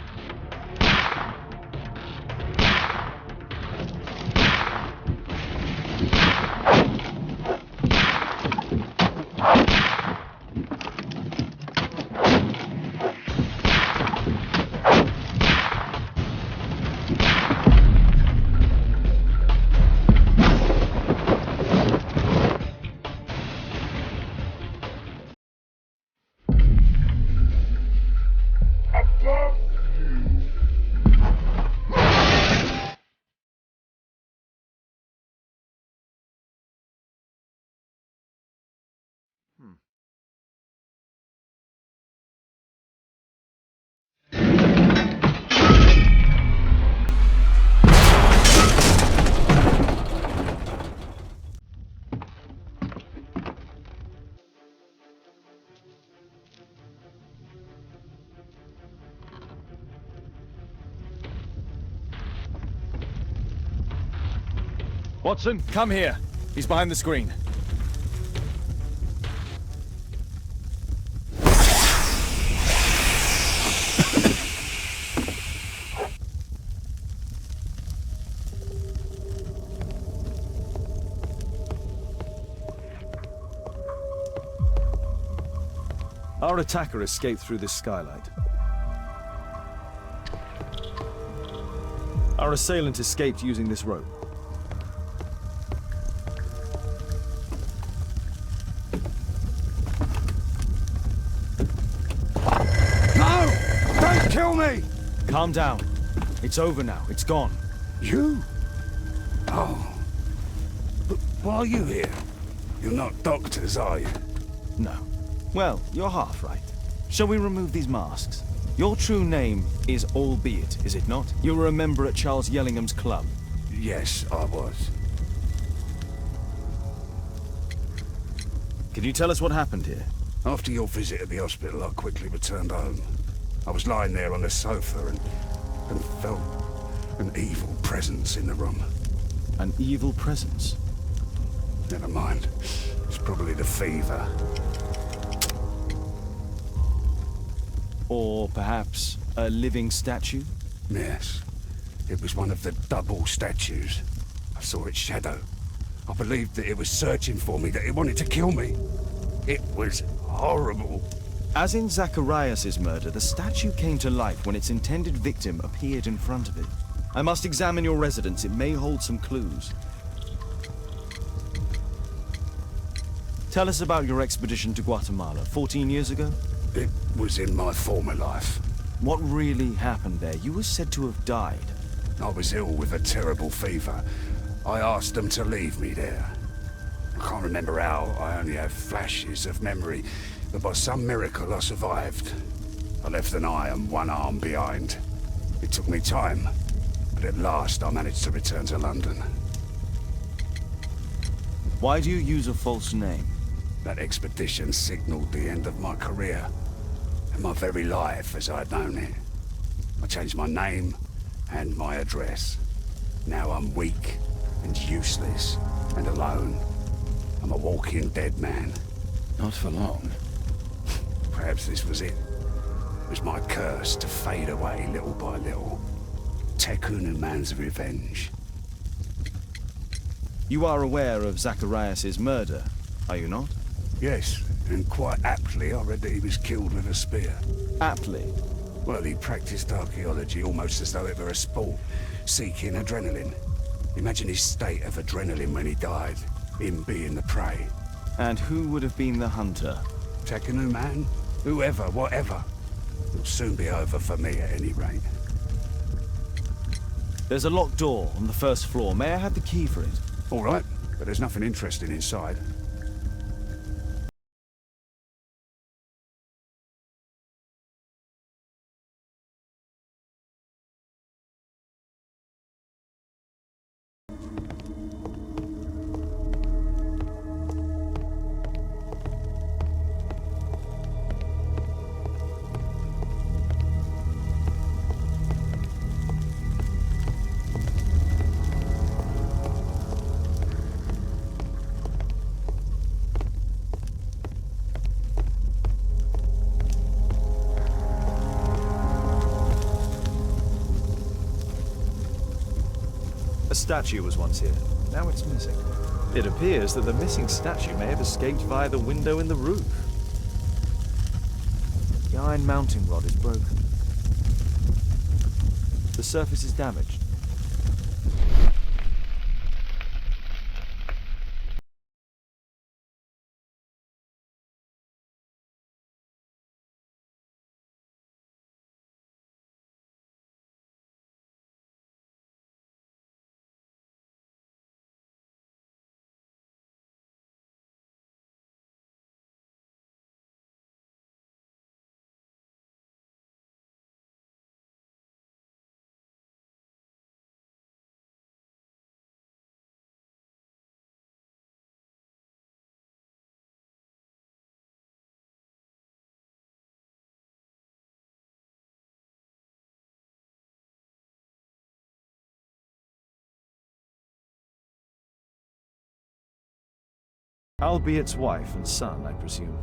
Speaker 1: Watson, come here. He's behind the screen. Our attacker escaped through this skylight. Our assailant escaped using this rope.
Speaker 7: No! Don't kill me!
Speaker 1: Calm down. It's over now. It's gone.
Speaker 7: You? Oh. But why are you here? You're not doctors, are you?
Speaker 1: No. Well, you're half right. Shall we remove these masks? Your true name is Albeit, is it not? You were a member at Charles Yellingham's club.
Speaker 7: Yes, I was.
Speaker 1: Can you tell us what happened here?
Speaker 7: After your visit at the hospital, I quickly returned home. I was lying there on the sofa and felt an evil presence in the room.
Speaker 1: An evil presence?
Speaker 7: Never mind. It's probably the fever.
Speaker 1: Or perhaps a living statue?
Speaker 7: Yes. It was one of the double statues. I saw its shadow. I believed that it was searching for me, that it wanted to kill me. It was horrible.
Speaker 1: As in Zacharias' murder, the statue came to life when its intended victim appeared in front of it. I must examine your residence. It may hold some clues. Tell us about your expedition to Guatemala 14 years ago?
Speaker 7: It was in my former life.
Speaker 1: What really happened there? You were said to have died.
Speaker 7: I was ill with a terrible fever. I asked them to leave me there. I can't remember how. I only have flashes of memory. But by some miracle, I survived. I left an eye and one arm behind. It took me time. But at last, I managed to return to London.
Speaker 1: Why do you use a false name?
Speaker 7: That expedition signaled the end of my career. And my very life as I'd known it. I changed my name and my address. Now I'm weak and useless and alone. I'm a walking dead man.
Speaker 2: Not for long.
Speaker 7: Perhaps this was it. It was my curse to fade away little by little. Tekun man's revenge.
Speaker 1: You are aware of Zacharias's murder, are you not?
Speaker 7: Yes, and quite aptly I read that he was killed with a spear.
Speaker 1: Aptly.
Speaker 7: Well, he practiced archaeology almost as though it were a sport, seeking adrenaline. Imagine his state of adrenaline when he died, him being the prey.
Speaker 1: And who would have been the hunter?
Speaker 7: Tekun man? Whoever, whatever. It'll soon be over for me at any rate.
Speaker 1: There's a locked door on the first floor. May I have the key for it?
Speaker 7: All right, but there's nothing interesting inside.
Speaker 1: A statue was once here. Now it's missing. It appears that the missing statue may have escaped via the window in the roof. The iron mounting rod is broken. The surface is damaged. Albiet's wife and son, I presume.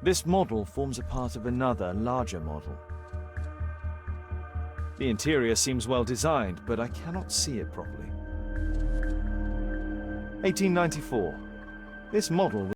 Speaker 1: This model forms a part of another, larger model. The interior seems well designed, but I cannot see it properly. 1894. This model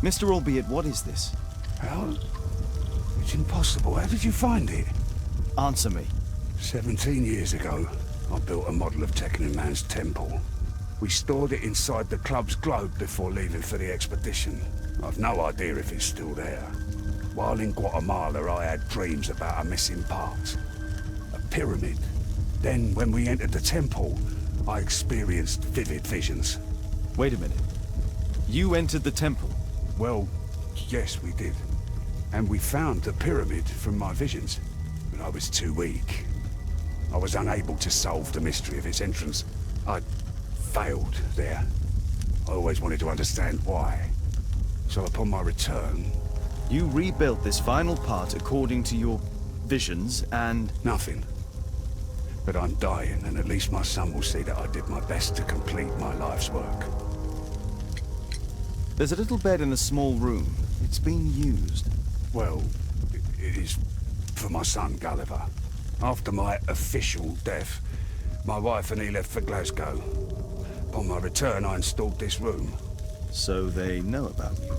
Speaker 1: Mr. Albiet, what is this?
Speaker 7: How? It's impossible. How did you find it?
Speaker 1: Answer me.
Speaker 7: 17 years ago, I built a model of Tekun Man's temple. We stored it inside the club's globe before leaving for the expedition. I've no idea if it's still there. While in Guatemala, I had dreams about a missing part. A pyramid. Then, when we entered the temple, I experienced vivid visions.
Speaker 1: Wait a minute. You entered the temple?
Speaker 7: Well, yes, we did. And we found the pyramid from my visions, but I was too weak. I was unable to solve the mystery of its entrance. I failed there. I always wanted to understand why. So upon my return...
Speaker 1: You rebuilt this final part according to your visions and...
Speaker 7: Nothing. But I'm dying, and at least my son will see that I did my best to complete my life's work.
Speaker 1: There's a little bed in a small room. It's been used.
Speaker 7: Well, it is for my son, Gulliver. After my official death, my wife and he left for Glasgow. Upon my return, I installed this room.
Speaker 1: So they know about you?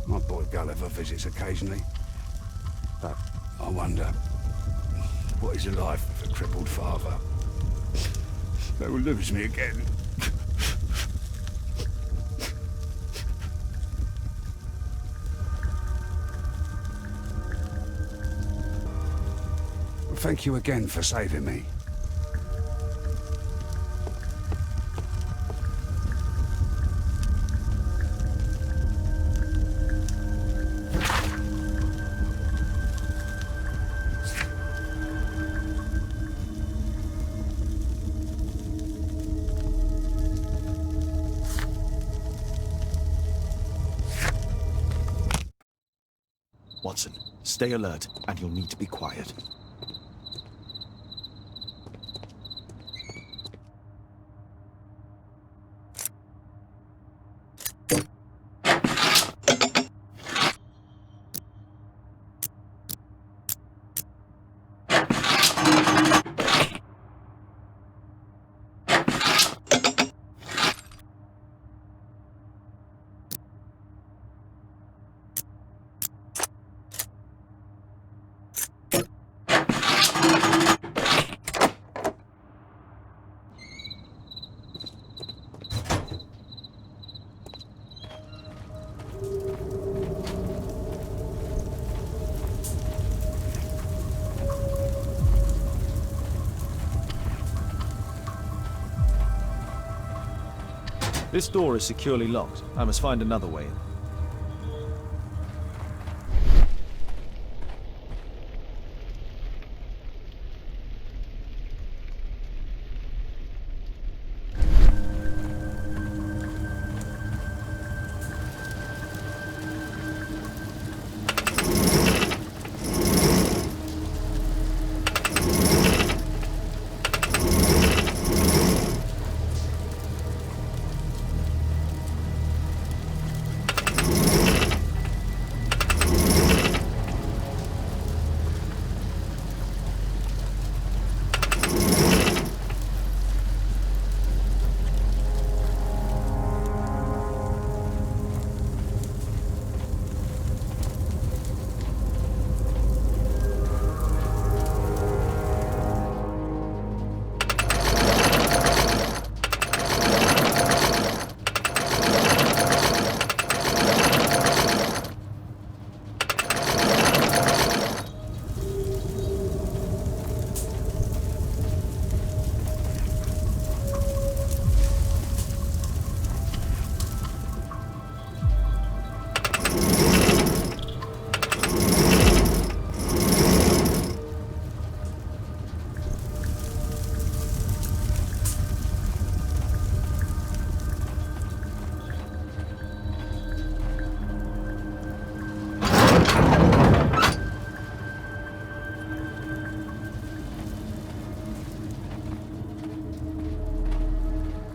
Speaker 7: My boy Gulliver visits occasionally. But I wonder, what is the life of a crippled father? They will lose me again. Thank you again for saving me.
Speaker 1: Watson, stay alert, and you'll need to be quiet. This door is securely locked. I must find another way in.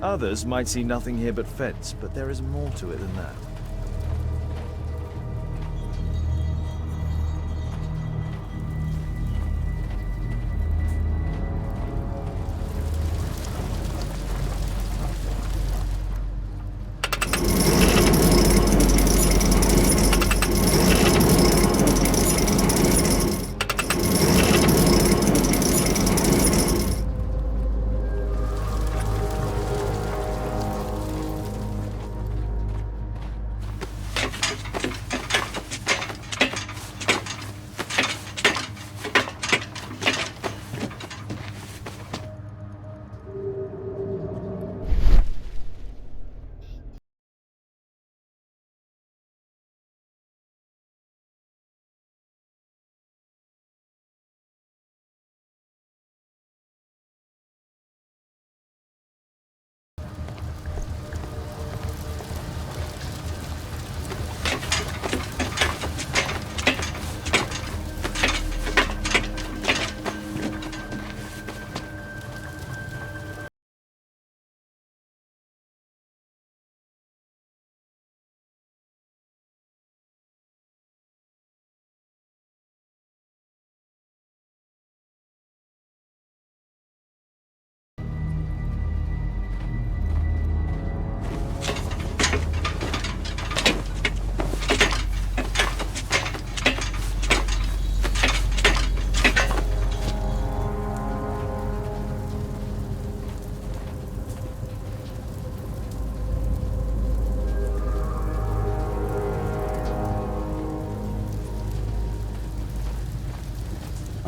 Speaker 1: Others might see nothing here but fence, but there is more to it than that.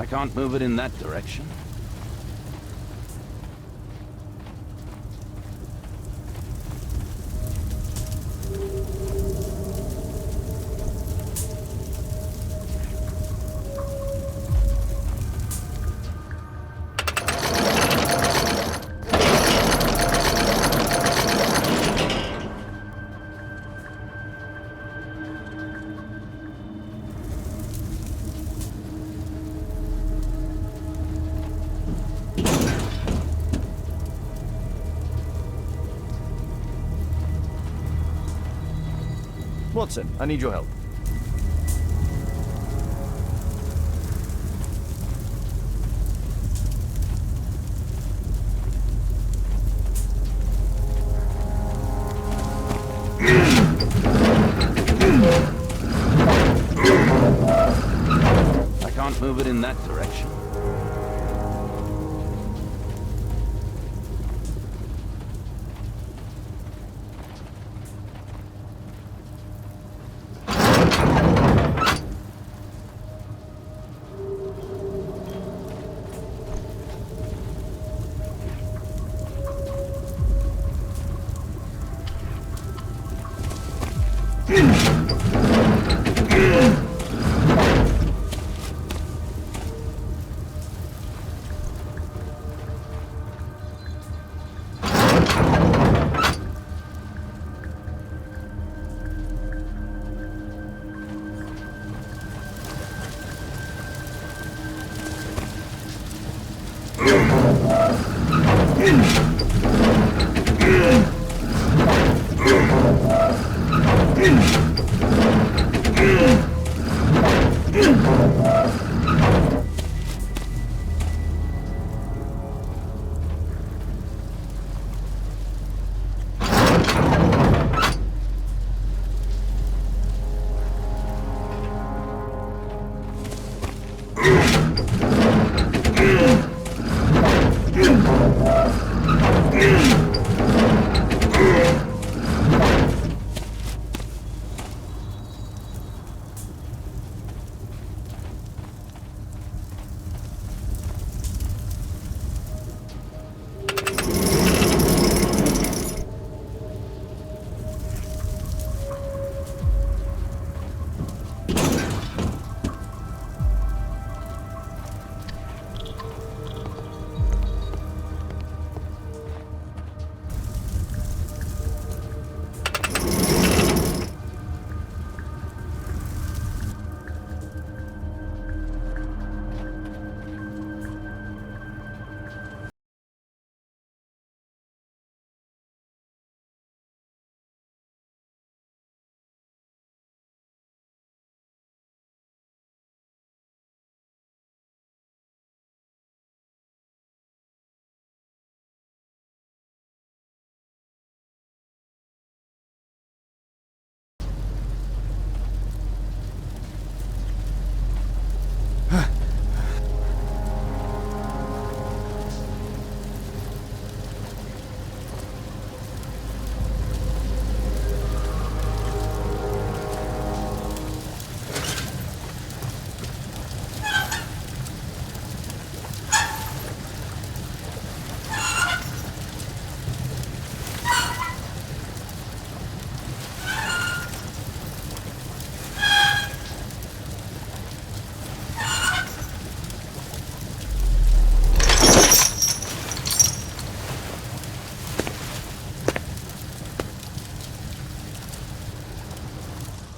Speaker 2: I can't move it in that direction.
Speaker 1: Watson, I need your help.
Speaker 2: I can't move it in that direction.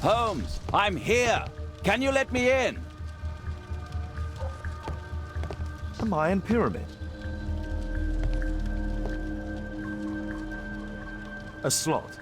Speaker 2: Holmes, I'm here. Can you let me in?
Speaker 1: A Mayan pyramid. A slot.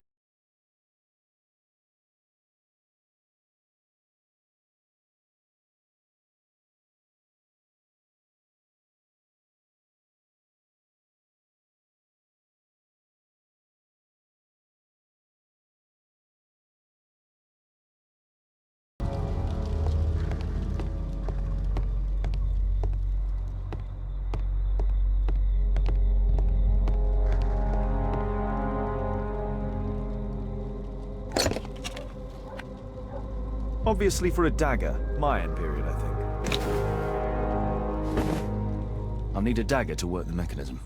Speaker 1: Obviously for a dagger. Mayan period, I think. I'll need a dagger to work the mechanism.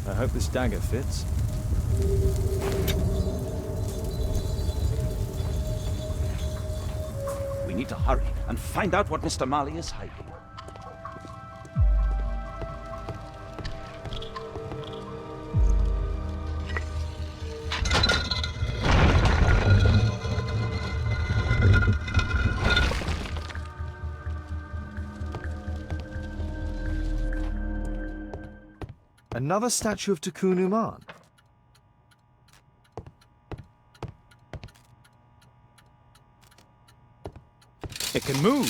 Speaker 1: I hope this dagger fits.
Speaker 2: We need to hurry and find out what Mr. Marley is hiding.
Speaker 1: Another statue of Takunu Man. It can move,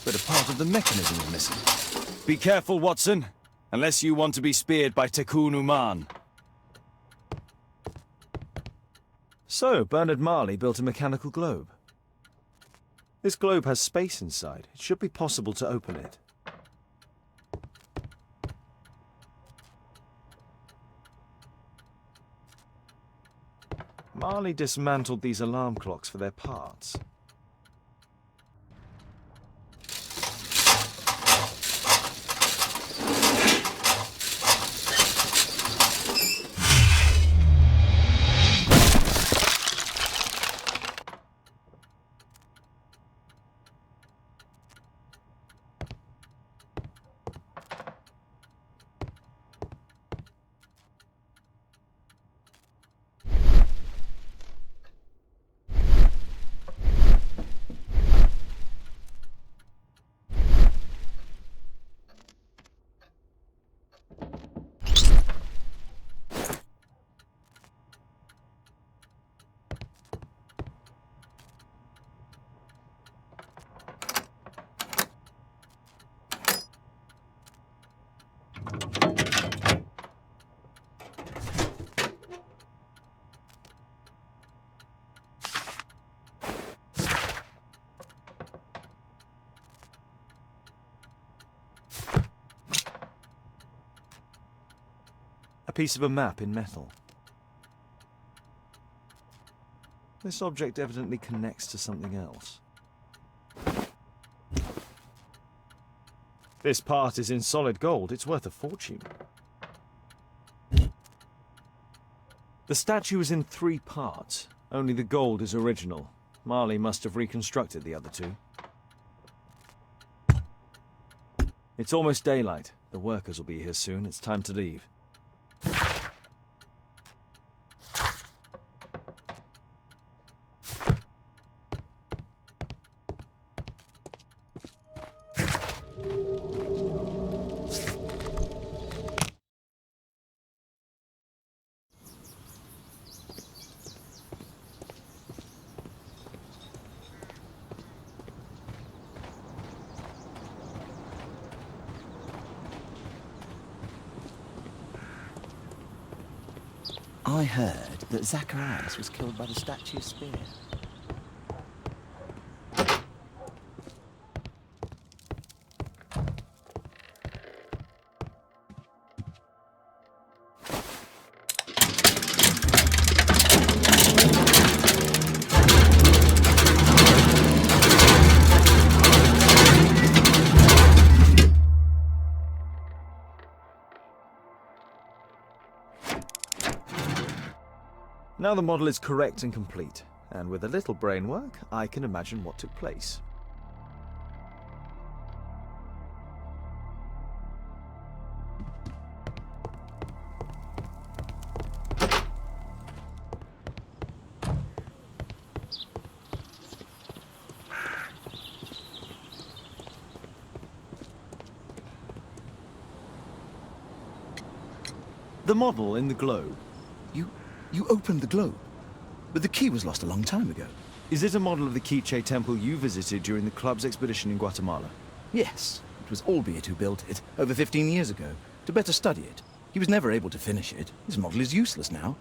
Speaker 1: but a part of the mechanism is missing. Be careful, Watson, unless you want to be speared by Takunu Man. So, Bernard Marley built a mechanical globe. This globe has space inside. It should be possible to open it. Marley dismantled these alarm clocks for their parts. A piece of a map in metal. This object evidently connects to something else. This part is in solid gold. It's worth a fortune. The statue is in 3 parts. Only the gold is original. Marley must have reconstructed the other 2. It's almost daylight. The workers will be here soon. It's time to leave.
Speaker 3: I heard that Zacharias was killed by the statue's spear.
Speaker 1: Now the model is correct and complete, and with a little brain work, I can imagine what took place. The model in the globe.
Speaker 3: You opened the globe, but the key was lost a long time ago.
Speaker 1: Is it a model of the Quiche temple you visited during the club's expedition in Guatemala?
Speaker 3: Yes, it was Albeit who built it, over 15 years ago, to better study it. He was never able to finish it. His model is useless now.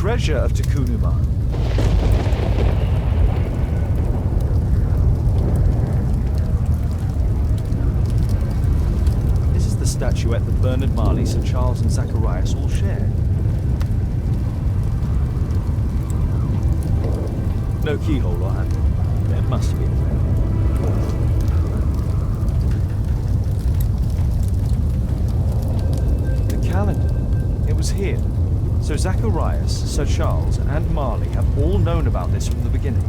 Speaker 1: treasure of Takunuman. This is the statuette that Bernard Marley, Sir Charles and Zacharias all shared. No keyhole or handle. It must be. The calendar. It was here. So Zacharias, Sir Charles, and Marley have all known about this from the beginning.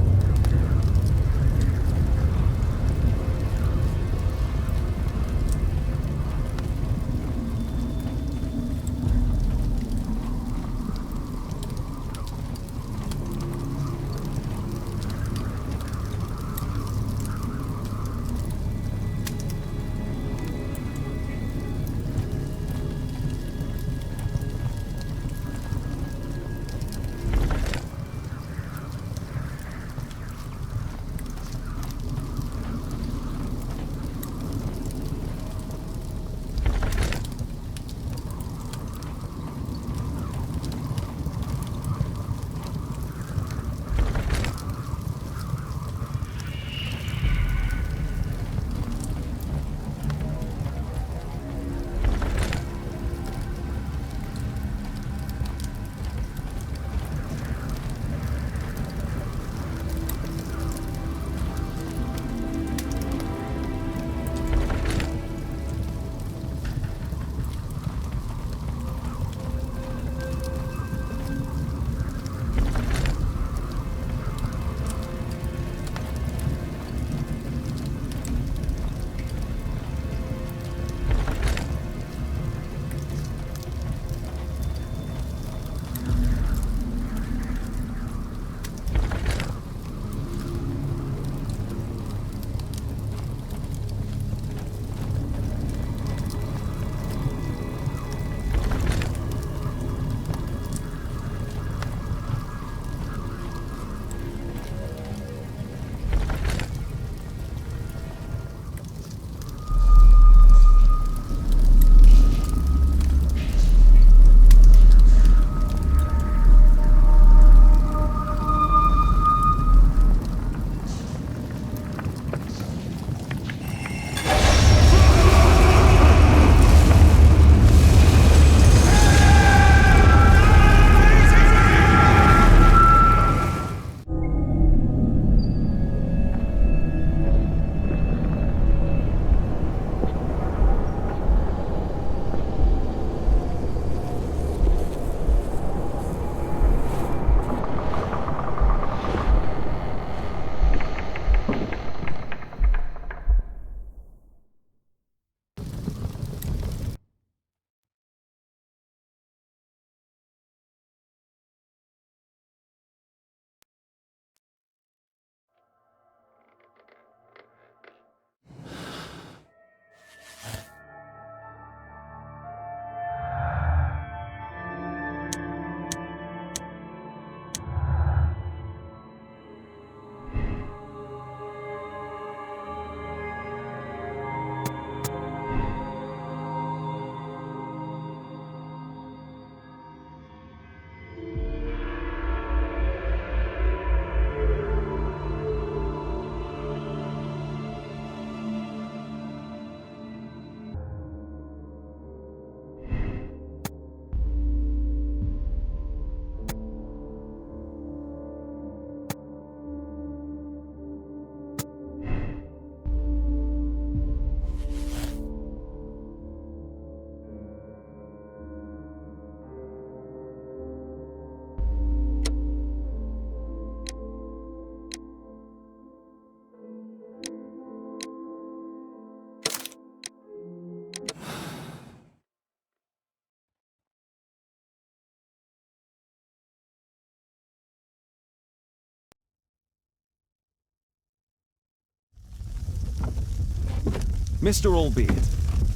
Speaker 1: Mr. Albeit.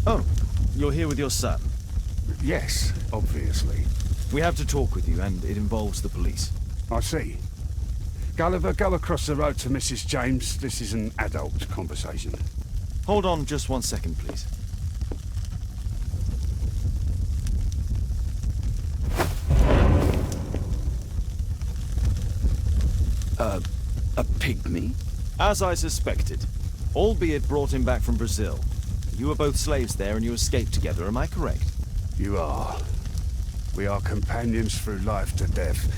Speaker 1: Oh, you're here with your son.
Speaker 7: Yes, obviously.
Speaker 1: We have to talk with you, and it involves the police.
Speaker 7: I see. Gulliver, go across the road to Mrs. James. This is an adult conversation.
Speaker 1: Hold on just 1 second, please.
Speaker 2: A pygmy?
Speaker 1: As I suspected, albeit brought him back from Brazil. You were both slaves there and you escaped together, am I correct?
Speaker 7: You are. We are companions through life to death.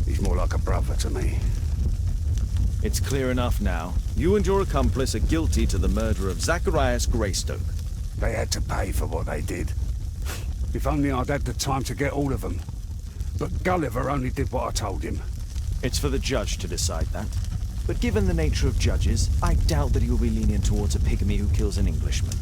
Speaker 7: He's more like a brother to me.
Speaker 1: It's clear enough now. You and your accomplice are guilty to the murder of Zacharias Greystoke.
Speaker 7: They had to pay for what they did. If only I'd had the time to get all of them. But Gulliver only did what I told him.
Speaker 1: It's for the judge to decide that. But given the nature of judges, I doubt that he will be lenient towards a pygmy who kills an Englishman.